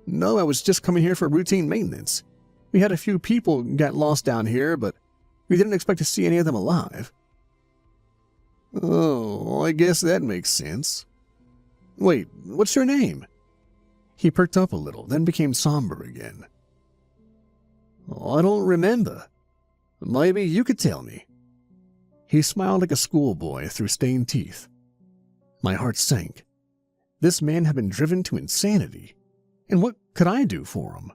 "No, I was just coming here for routine maintenance. We had a few people get lost down here, but we didn't expect to see any of them alive." "Oh, I guess that makes sense. Wait, what's your name?" He perked up a little, then became somber again. "I don't remember. Maybe you could tell me." He smiled like a schoolboy through stained teeth. My heart sank. This man had been driven to insanity, and what could I do for him?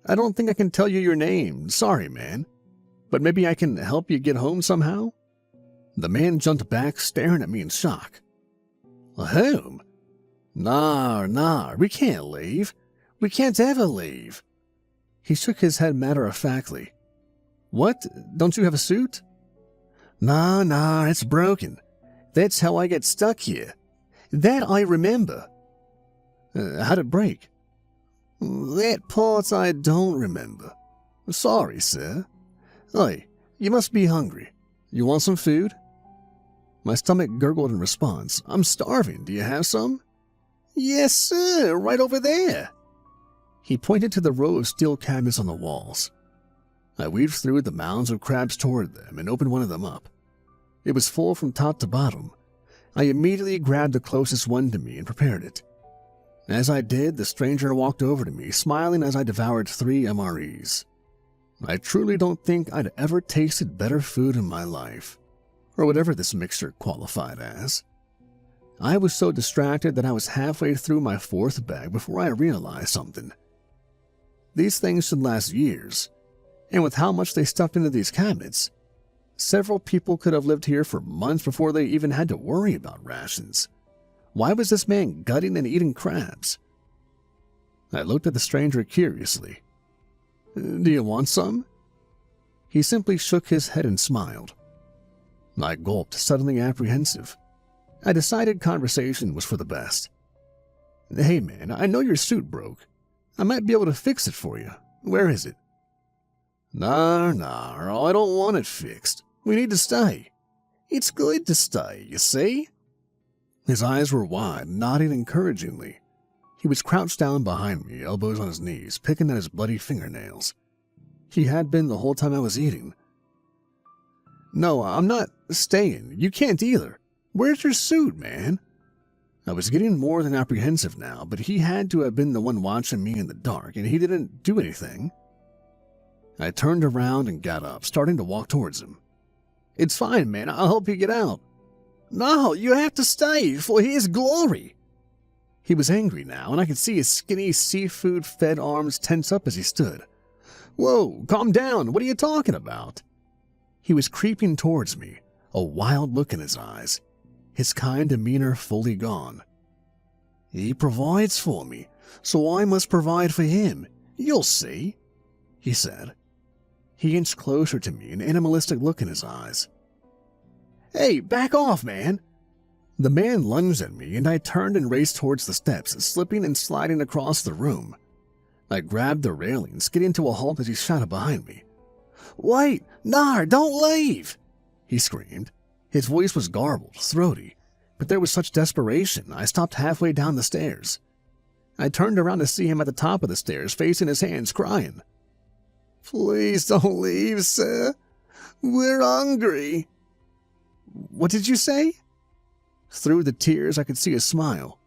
"I don't think I can tell you your name. Sorry, man. But maybe I can help you get home somehow?" The man jumped back, staring at me in shock. "Home? Nah, we can't leave. We can't ever leave." He shook his head matter-of-factly. "What? Don't you have a suit?" Nah, it's broken. That's how I get stuck here. That I remember." How'd it break?" "That part I don't remember. Sorry, sir. Hey, you must be hungry. You want some food?" My stomach gurgled in response. "I'm starving. Do you have some?" "Yes, sir, right over there." He pointed to the row of steel cabinets on the walls. I weaved through the mounds of crabs toward them and opened one of them up. It was full from top to bottom. I immediately grabbed the closest one to me and prepared it. As I did, the stranger walked over to me, smiling as I devoured 3 MREs. I truly don't think I'd ever tasted better food in my life, or whatever this mixture qualified as. I was so distracted that I was halfway through my 4th bag before I realized something. These things should last years, and with how much they stuffed into these cabinets, several people could have lived here for months before they even had to worry about rations. Why was this man gutting and eating crabs? I looked at the stranger curiously. Do you want some? He simply shook his head and smiled. I gulped, suddenly apprehensive. I decided conversation was for the best. Hey man, I know your suit broke. I might be able to fix it for you. Where is it? Nah, I don't want it fixed. We need to stay. It's good to stay, you see? His eyes were wide, nodding encouragingly. He was crouched down behind me, elbows on his knees, picking at his bloody fingernails. He had been the whole time I was eating. No, I'm not staying. You can't either. Where's your suit, man? I was getting more than apprehensive now, but he had to have been the one watching me in the dark, and he didn't do anything. I turned around and got up, starting to walk towards him. It's fine, man. I'll help you get out. No, you have to stay for his glory. He was angry now, and I could see his skinny, seafood-fed arms tense up as he stood. Whoa, calm down. What are you talking about? He was creeping towards me, a wild look in his eyes, his kind demeanor fully gone. He provides for me, so I must provide for him. You'll see, he said. He inched closer to me, an animalistic look in his eyes. Hey, back off, man! The man lunged at me, and I turned and raced towards the steps, slipping and sliding across the room. I grabbed the railing, skidding to a halt as he shot up behind me. Wait! Nar, don't leave! He screamed. His voice was garbled, throaty, but there was such desperation I stopped halfway down the stairs. I turned around to see him at the top of the stairs, facing his hands, crying. Please don't leave, sir. We're hungry. What did you say? Through the tears, I could see a smile.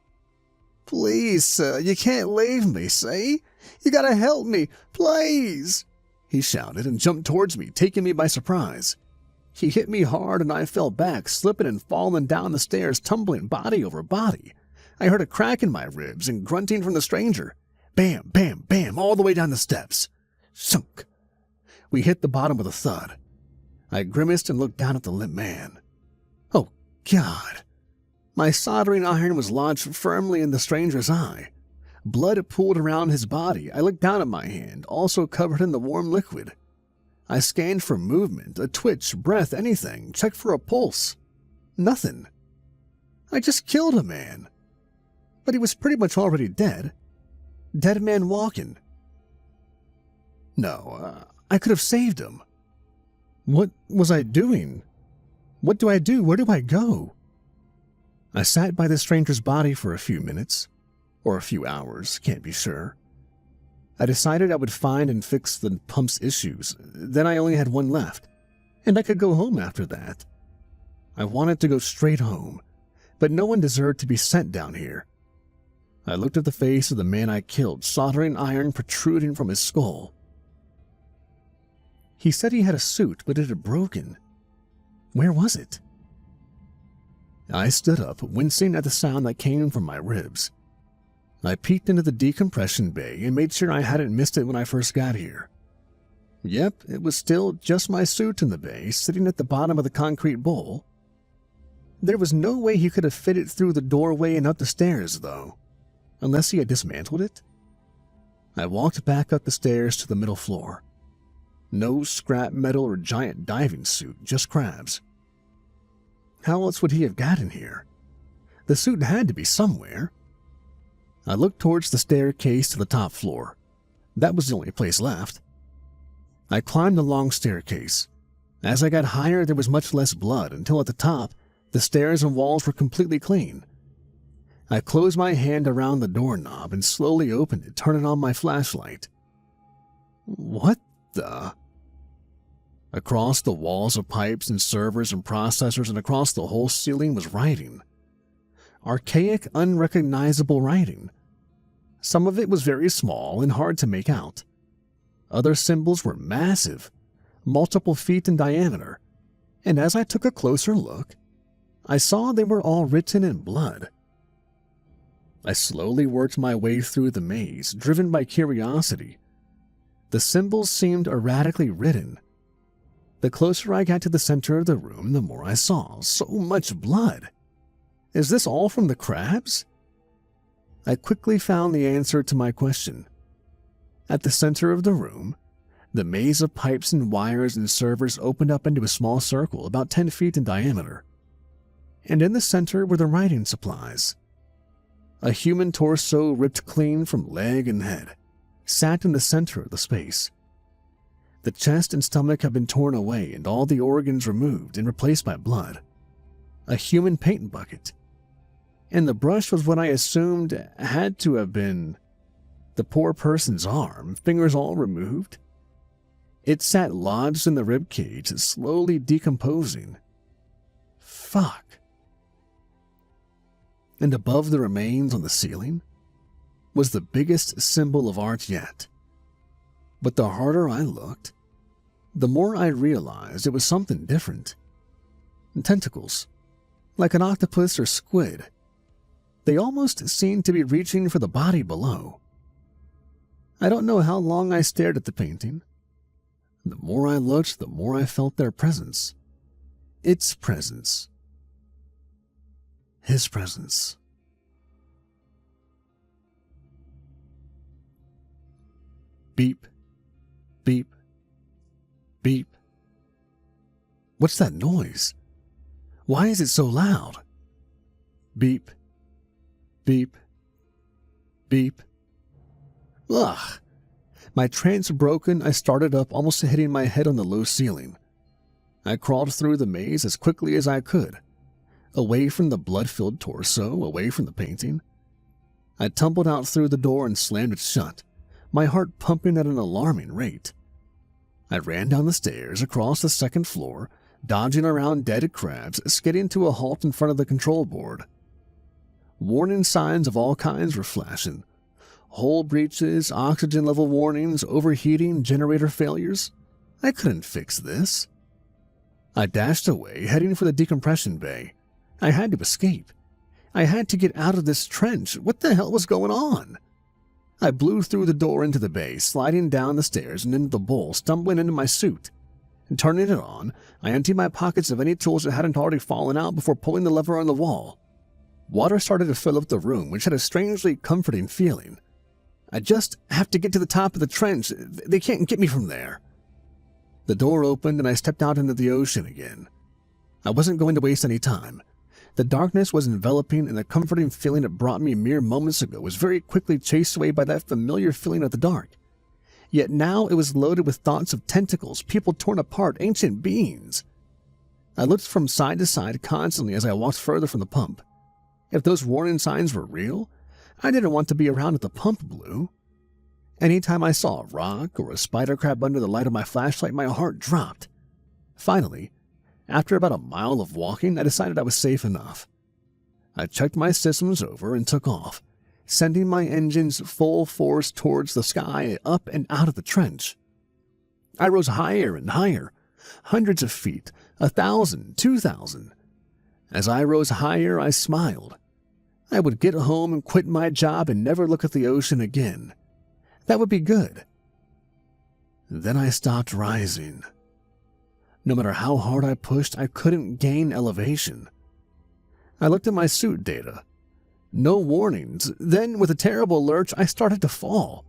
Please, sir, you can't leave me, see? You gotta help me, please! He shouted and jumped towards me, taking me by surprise. He hit me hard and I fell back, slipping and falling down the stairs, tumbling body over body. I heard a crack in my ribs and grunting from the stranger. Bam, bam, bam, all the way down the steps. Sunk. We hit the bottom with a thud. I grimaced and looked down at the limp man. Oh, God. My soldering iron was lodged firmly in the stranger's eye. Blood pooled around his body. I looked down at my hand, also covered in the warm liquid. I scanned for movement, a twitch, breath, anything, checked for a pulse. Nothing. I just killed a man. But he was pretty much already dead. Dead man walking. No, I could have saved him. What was I doing? What do I do? Where do I go? I sat by the stranger's body for a few minutes, or a few hours, can't be sure. I decided I would find and fix the pump's issues. Then I only had one left, and I could go home after that. I wanted to go straight home, but no one deserved to be sent down here. I looked at the face of the man I killed, soldering iron protruding from his skull. He said he had a suit, but it had broken. Where was it? I stood up, wincing at the sound that came from my ribs. I peeked into the decompression bay and made sure I hadn't missed it when I first got here. Yep, it was still just my suit in the bay, sitting at the bottom of the concrete bowl. There was no way he could have fit it through the doorway and up the stairs, though, unless he had dismantled it. I walked back up the stairs to the middle floor. No scrap metal or giant diving suit, just crabs. How else would he have gotten here? The suit had to be somewhere. I looked towards the staircase to the top floor. That was the only place left. I climbed the long staircase. As I got higher, there was much less blood, until at the top, the stairs and walls were completely clean. I closed my hand around the doorknob and slowly opened it, turning on my flashlight. What the? Across the walls of pipes and servers and processors and across the whole ceiling was writing. Archaic, unrecognizable writing. Some of it was very small and hard to make out. Other symbols were massive, multiple feet in diameter, and as I took a closer look, I saw they were all written in blood. I slowly worked my way through the maze, driven by curiosity. The symbols seemed erratically written. The closer I got to the center of the room, the more I saw. So much blood. Is this all from the crabs? I quickly found the answer to my question. At the center of the room, the maze of pipes and wires and servers opened up into a small circle about 10 feet in diameter. And in the center were the writing supplies. A human torso ripped clean from leg and head sat in the center of the space. The chest and stomach had been torn away and all the organs removed and replaced by blood. A human paint bucket. And the brush was what I assumed had to have been the poor person's arm, fingers all removed. It sat lodged in the rib cage, slowly decomposing. Fuck. And above the remains on the ceiling was the biggest symbol of art yet. But the harder I looked, the more I realized it was something different. Tentacles, like an octopus or squid. They almost seemed to be reaching for the body below. I don't know how long I stared at the painting. The more I looked, the more I felt their presence. Its presence. His presence. Beep, beep, beep. What's that noise? Why is it so loud? Beep, beep, beep. Ugh. My trance broken, I started up, almost hitting my head on the low ceiling. I crawled through the maze as quickly as I could, away from the blood-filled torso, away from the painting. I tumbled out through the door and slammed it shut, my heart pumping at an alarming rate. I ran down the stairs, across the second floor, dodging around dead crabs, skidding to a halt in front of the control board. Warning signs of all kinds were flashing. Hull breaches, oxygen level warnings, overheating, generator failures. I couldn't fix this. I dashed away, heading for the decompression bay. I had to escape. I had to get out of this trench. What the hell was going on? I blew through the door into the bay, sliding down the stairs and into the bowl, stumbling into my suit. And turning it on, I emptied my pockets of any tools that hadn't already fallen out before pulling the lever on the wall. Water started to fill up the room, which had a strangely comforting feeling. I just have to get to the top of the trench. They can't get me from there. The door opened and I stepped out into the ocean again. I wasn't going to waste any time. The darkness was enveloping and the comforting feeling it brought me mere moments ago was very quickly chased away by that familiar feeling of the dark. Yet now it was loaded with thoughts of tentacles, people torn apart, ancient beings. I looked from side to side constantly as I walked further from the pump. If those warning signs were real, I didn't want to be around at the pump, Blue. Anytime I saw a rock or a spider crab under the light of my flashlight, my heart dropped. Finally, after about a mile of walking, I decided I was safe enough. I checked my systems over and took off, sending my engines full force towards the sky, up and out of the trench. I rose higher and higher, hundreds of feet, 1,000, 2,000. As I rose higher, I smiled. I would get home and quit my job and never look at the ocean again. That would be good. Then I stopped rising. No matter how hard I pushed, I couldn't gain elevation. I looked at my suit data. No warnings. Then, with a terrible lurch, I started to fall.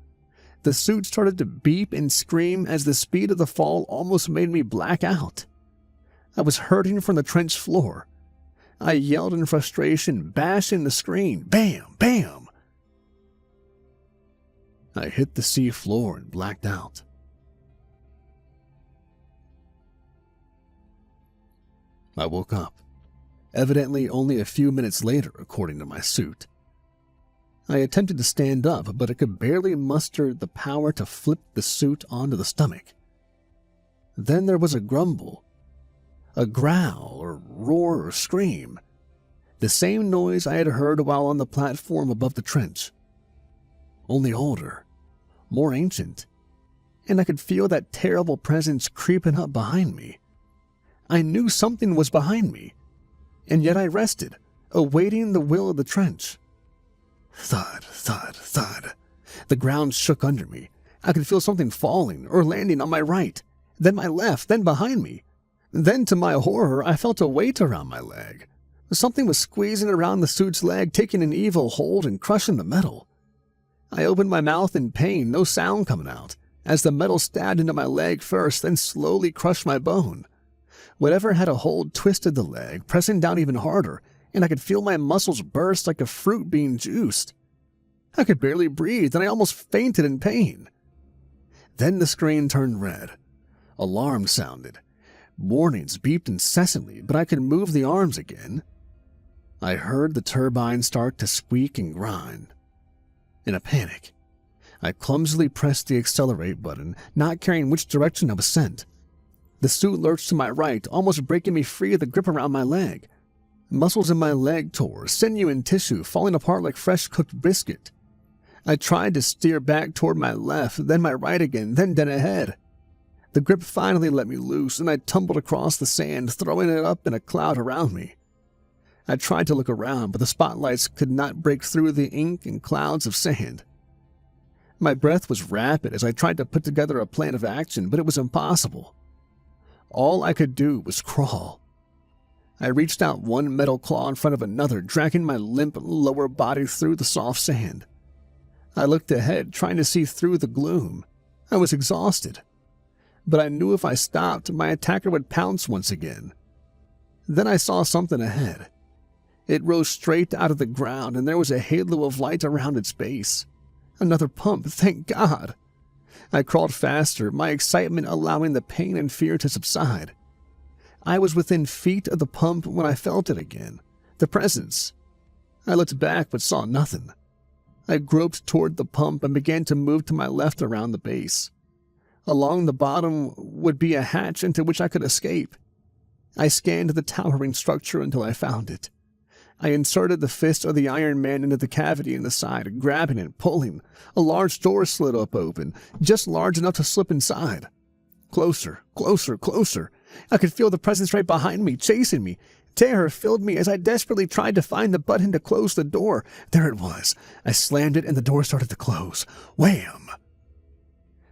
The suit started to beep and scream as the speed of the fall almost made me black out. I was hurting from the trench floor. I yelled in frustration, bashing the screen. Bam! Bam! I hit the sea floor and blacked out. I woke up, evidently only a few minutes later, according to my suit. I attempted to stand up, but I could barely muster the power to flip the suit onto the stomach. Then there was a grumble, a growl or roar or scream, the same noise I had heard while on the platform above the trench. Only older, more ancient, and I could feel that terrible presence creeping up behind me. I knew something was behind me, and yet I rested, awaiting the will of the trench. Thud, thud, thud. The ground shook under me. I could feel something falling or landing on my right, then my left, then behind me. Then, to my horror, I felt a weight around my leg. Something was squeezing around the suit's leg, taking an evil hold and crushing the metal. I opened my mouth in pain, no sound coming out, as the metal stabbed into my leg first, then slowly crushed my bone. Whatever had a hold twisted the leg, pressing down even harder, and I could feel my muscles burst like a fruit being juiced. I could barely breathe, and I almost fainted in pain. Then the screen turned red. Alarms sounded. Warnings beeped incessantly, but I could move the arms again. I heard the turbine start to squeak and grind. In a panic, I clumsily pressed the accelerate button, not caring which direction I was sent. The suit lurched to my right, almost breaking me free of the grip around my leg. Muscles in my leg tore, sinew and tissue falling apart like fresh cooked biscuit. I tried to steer back toward my left, then my right again, then dead ahead. The grip finally let me loose, and I tumbled across the sand, throwing it up in a cloud around me. I tried to look around, but the spotlights could not break through the ink and clouds of sand. My breath was rapid as I tried to put together a plan of action, but it was impossible. All I could do was crawl. I reached out one metal claw in front of another, dragging my limp lower body through the soft sand. I looked ahead, trying to see through the gloom. I was exhausted, but I knew if I stopped, my attacker would pounce once again. Then I saw something ahead. It rose straight out of the ground, and there was a halo of light around its base. Another pump, thank God. I crawled faster, my excitement allowing the pain and fear to subside. I was within feet of the pump when I felt it again, the presence. I looked back but saw nothing. I groped toward the pump and began to move to my left around the base. Along the bottom would be a hatch into which I could escape. I scanned the towering structure until I found it. I inserted the fist of the Iron Man into the cavity in the side, grabbing and pulling. A large door slid up open, just large enough to slip inside. Closer, closer, closer. I could feel the presence right behind me, chasing me. Terror filled me as I desperately tried to find the button to close the door. There it was. I slammed it and the door started to close. Wham!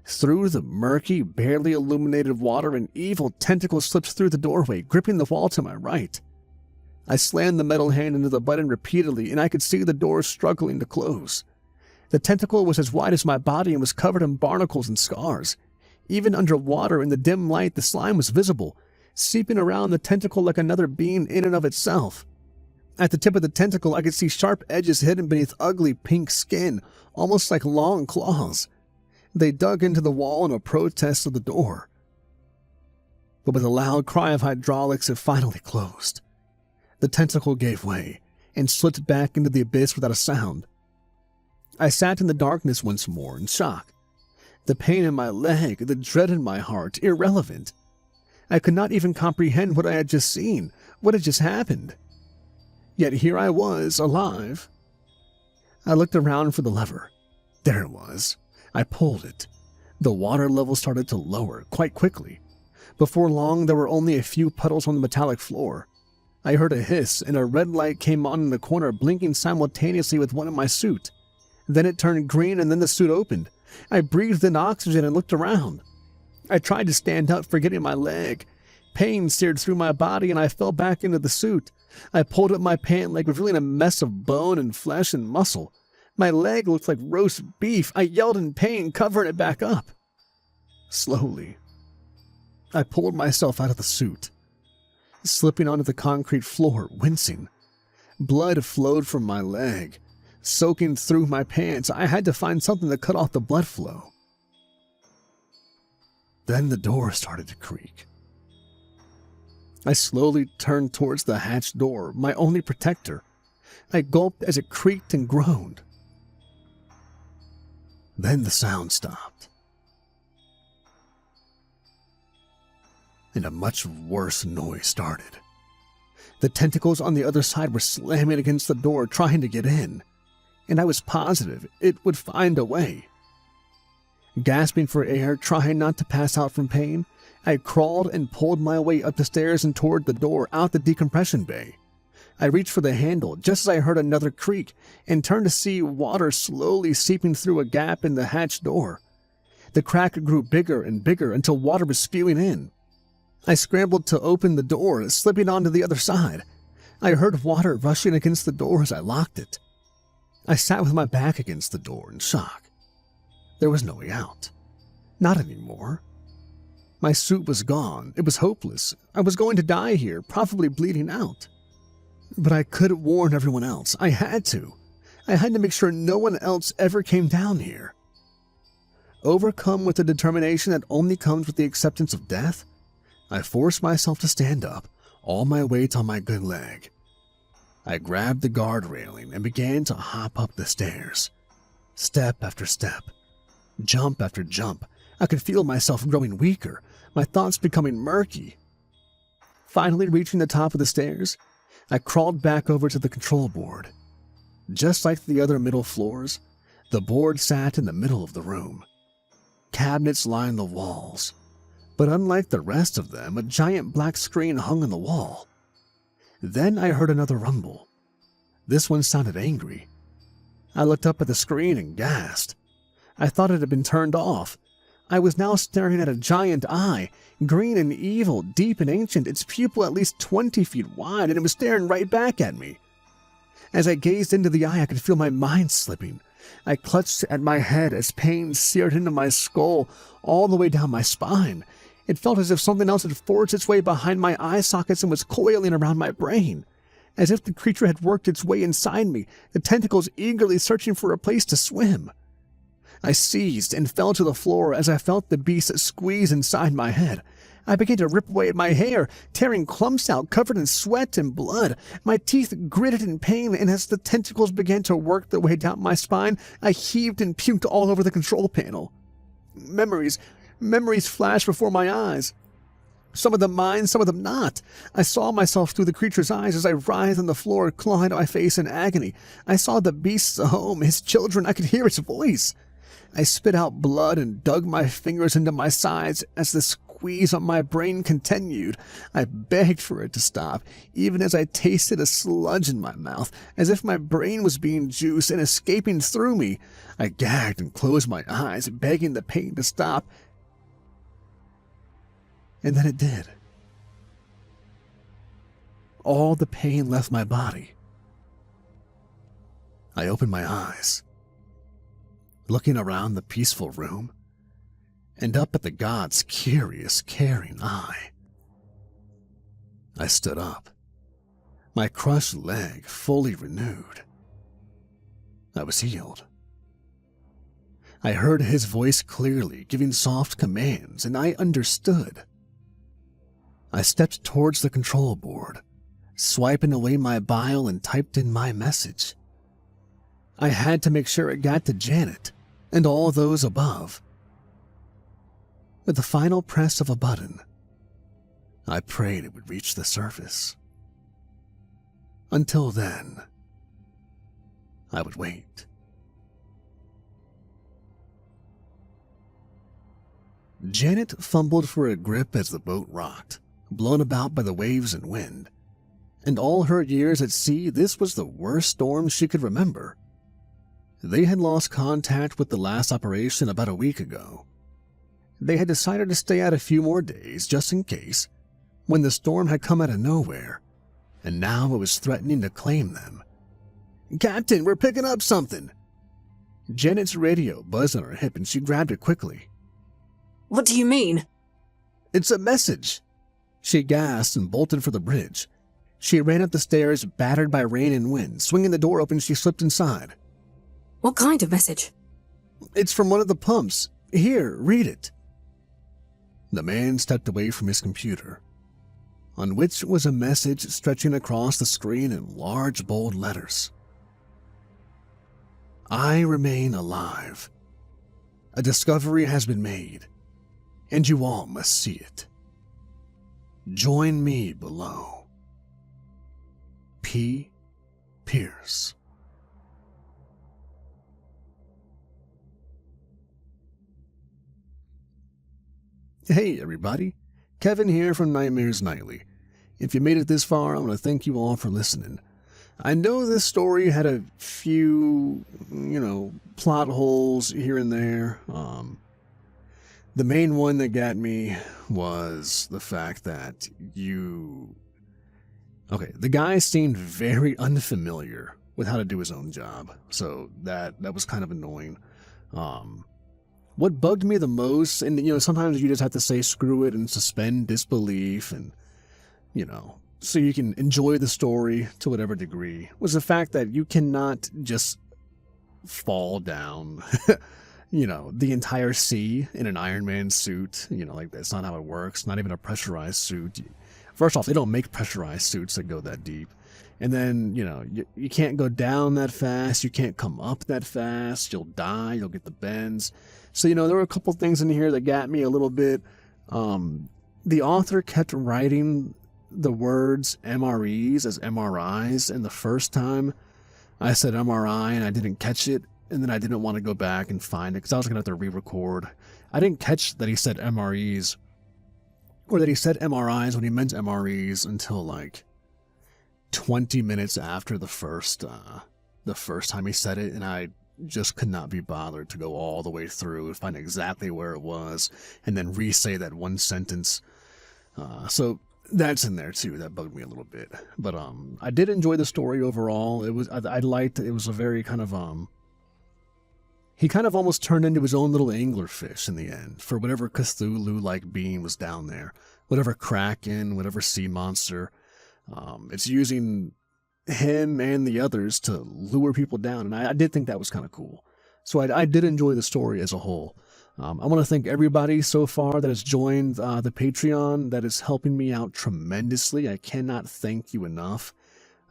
Through the murky, barely illuminated water, an evil tentacle slipped through the doorway, gripping the wall to my right. I slammed the metal hand into the button repeatedly, and I could see the door struggling to close. The tentacle was as wide as my body and was covered in barnacles and scars. Even underwater in the dim light, the slime was visible, seeping around the tentacle like another being in and of itself. At the tip of the tentacle, I could see sharp edges hidden beneath ugly pink skin, almost like long claws. They dug into the wall in a protest of the door. But with a loud cry of hydraulics, it finally closed. The tentacle gave way and slipped back into the abyss without a sound. I sat in the darkness once more in shock. The pain in my leg, the dread in my heart, irrelevant. I could not even comprehend what I had just seen, what had just happened. Yet here I was, alive. I looked around for the lever. There it was. I pulled it. The water level started to lower quite quickly. Before long, there were only a few puddles on the metallic floor. I heard a hiss, and a red light came on in the corner, blinking simultaneously with one in my suit. Then it turned green, and then the suit opened. I breathed in oxygen and looked around. I tried to stand up, forgetting my leg. Pain seared through my body, and I fell back into the suit. I pulled up my pant leg, revealing a mess of bone and flesh and muscle. My leg looked like roast beef. I yelled in pain, covering it back up. Slowly, I pulled myself out of the suit, slipping onto the concrete floor, wincing. Blood flowed from my leg, soaking through my pants. I had to find something to cut off the blood flow. Then the door started to creak. I slowly turned towards the hatch door, my only protector. I gulped as it creaked and groaned. Then the sound stopped, and a much worse noise started. The tentacles on the other side were slamming against the door, trying to get in, and I was positive it would find a way. Gasping for air, trying not to pass out from pain, I crawled and pulled my way up the stairs and toward the door, out the decompression bay. I reached for the handle just as I heard another creak and turned to see water slowly seeping through a gap in the hatch door. The crack grew bigger and bigger until water was spewing in. I scrambled to open the door, slipping onto the other side. I heard water rushing against the door as I locked it. I sat with my back against the door in shock. There was no way out. Not anymore. My suit was gone. It was hopeless. I was going to die here, probably bleeding out. But I couldn't warn everyone else. I had to. I had to make sure no one else ever came down here. Overcome with the determination that only comes with the acceptance of death, I forced myself to stand up, all my weight on my good leg. I grabbed the guard railing and began to hop up the stairs. Step after step, jump after jump, I could feel myself growing weaker, my thoughts becoming murky. Finally reaching the top of the stairs, I crawled back over to the control board. Just like the other middle floors, the board sat in the middle of the room. Cabinets lined the walls, but unlike the rest of them, a giant black screen hung on the wall. Then I heard another rumble. This one sounded angry. I looked up at the screen and gasped. I thought it had been turned off. I was now staring at a giant eye, green and evil, deep and ancient, its pupil at least 20 feet wide, and it was staring right back at me. As I gazed into the eye, I could feel my mind slipping. I clutched at my head as pain seared into my skull all the way down my spine. It felt as if something else had forged its way behind my eye sockets and was coiling around my brain. As if the creature had worked its way inside me, the tentacles eagerly searching for a place to swim. I seized and fell to the floor as I felt the beast squeeze inside my head. I began to rip away at my hair, tearing clumps out covered in sweat and blood. My teeth gritted in pain, and as the tentacles began to work their way down my spine, I heaved and puked all over the control panel. Memories flashed before my eyes. Some of them mine, some of them not. I saw myself through the creature's eyes as I writhed on the floor, clawing at my face in agony. I saw the beast's home, his children. I could hear its voice. I spit out blood and dug my fingers into my sides as the squeeze on my brain continued. I begged for it to stop, even as I tasted a sludge in my mouth, as if my brain was being juiced and escaping through me. I gagged and closed my eyes, begging the pain to stop. And then it did. All the pain left my body. I opened my eyes, looking around the peaceful room and up at the god's curious, caring eye. I stood up, my crushed leg fully renewed. I was healed. I heard his voice clearly, giving soft commands, and I understood. I stepped towards the control board, swiping away my bile and typed in my message. I had to make sure it got to Janet and all those above. With the final press of a button, I prayed it would reach the surface. Until then, I would wait. Janet fumbled for a grip as the boat rocked, blown about by the waves and wind. In all her years at sea, this was the worst storm she could remember. They had lost contact with the last operation about a week ago. They had decided to stay out a few more days just in case, when the storm had come out of nowhere, and now it was threatening to claim them. "Captain, we're picking up something!" Janet's radio buzzed on her hip and she grabbed it quickly. What do you mean? "It's a message!" She gasped and bolted for the bridge. She ran up the stairs, battered by rain and wind. Swinging the door open, she slipped inside. What kind of message? "It's from one of the pumps. Here, read it." The man stepped away from his computer, on which was a message stretching across the screen in large, bold letters. "I remain alive. A discovery has been made, and you all must see it. Join me below. P. Pierce." Hey everybody, Kevin here from Nightmares Nightly. If you made it this far, I want to thank you all for listening. I know this story had a few, plot holes here and there. The main one that got me was the fact that you Okay, the guy seemed very unfamiliar with how to do his own job, so that was kind of annoying. What bugged me the most, and sometimes you just have to say screw it and suspend disbelief, and so you can enjoy the story to whatever degree, was the fact that you cannot just fall down, the entire sea in an Iron Man suit. Like, that's not how it works. Not even a pressurized suit. First off, they don't make pressurized suits that go that deep. And then, you can't go down that fast. You can't come up that fast. You'll die. You'll get the bends. So, there were a couple things in here that got me a little bit. The author kept writing the words MREs as MRIs, and the first time I said MRI and I didn't catch it, and then I didn't want to go back and find it because I was going to have to re-record. I didn't catch that he said MREs, or that he said MRIs when he meant MREs, until like 20 minutes after the first time he said it, and I just could not be bothered to go all the way through and find exactly where it was, and then re-say that one sentence. So that's in there too. That bugged me a little bit, but I did enjoy the story overall. I liked it. Was a very kind of he kind of almost turned into his own little anglerfish in the end for whatever Cthulhu-like being was down there, whatever kraken, whatever sea monster. It's using him and the others to lure people down, and I did think that was kind of cool. So I did enjoy the story as a whole. I want to thank everybody so far that has joined the Patreon. That is helping me out tremendously. I cannot thank you enough.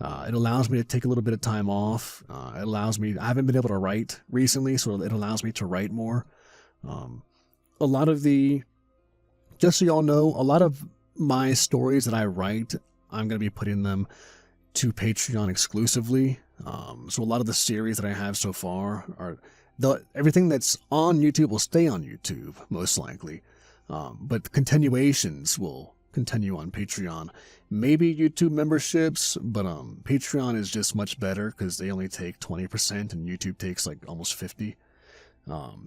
It allows me to take a little bit of time off. It allows me, I haven't been able to write recently, so it allows me to write more. A lot of just so y'all know, a lot of my stories that I write, I'm going to be putting them to Patreon exclusively. So a lot of the series that I have so far are, everything that's on YouTube will stay on YouTube, most likely. But the continuations will continue on Patreon. Maybe YouTube memberships, but Patreon is just much better because they only take 20% and YouTube takes like almost 50%.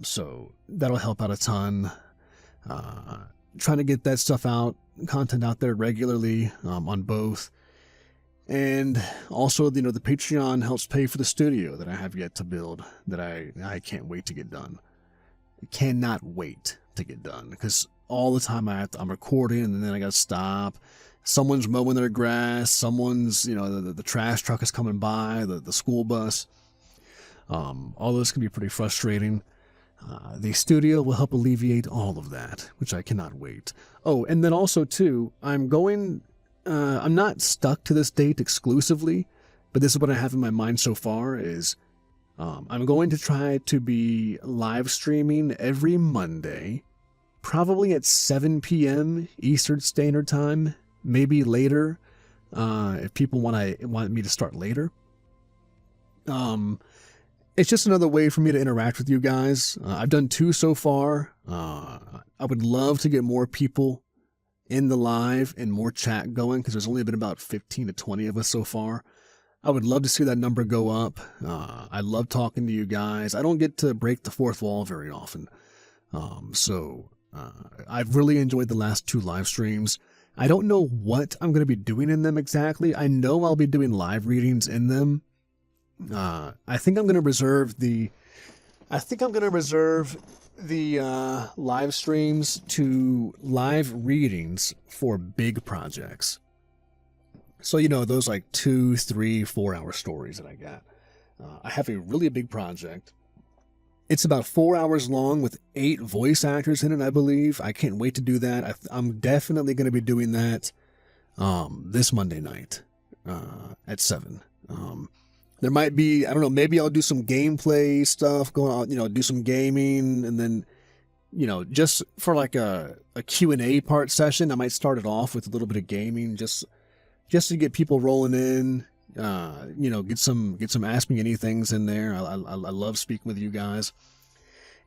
So that'll help out a ton. Trying to get that stuff out, content out there regularly on both. And also, the Patreon helps pay for the studio that I have yet to build, that I can't wait to get done. I cannot wait to get done, because all the time I'm recording and then I gotta stop. Someone's mowing their grass, someone's, the trash truck is coming by, the school bus. All those can be pretty frustrating. The studio will help alleviate all of that, which I cannot wait. Oh, and then also, too, I'm not stuck to this date exclusively, but this is what I have in my mind so far is I'm going to try to be live streaming every Monday, probably at 7 p.m. Eastern Standard Time, maybe later, if people want me to start later. It's just another way for me to interact with you guys. I've done 2 so far. I would love to get more people in the live and more chat going, because there's only been about 15 to 20 of us so far. I would love to see that number go up. I love talking to you guys. I don't get to break the fourth wall very often. So I've really enjoyed the last 2 live streams. I don't know what I'm going to be doing in them exactly. I know I'll be doing live readings in them. I think I'm going to reserve the live streams to live readings for big projects. So, those like 2, 3, 4 hour stories that I got. I have a really big project. It's about 4 hours long with 8 voice actors in it, I believe. I can't wait to do that. I'm definitely going to be doing that this Monday night at 7. There might be, I don't know, maybe I'll do some gameplay stuff going on, do some gaming, and then, just for like a Q&A part session, I might start it off with a little bit of gaming, just to get people rolling in, get some Ask Me Anythings in there. I love speaking with you guys,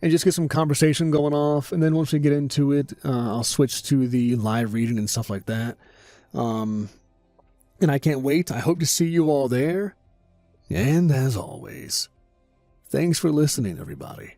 and just get some conversation going off. And then once we get into it, I'll switch to the live reading and stuff like that. And I can't wait. I hope to see you all there. And as always, thanks for listening, everybody.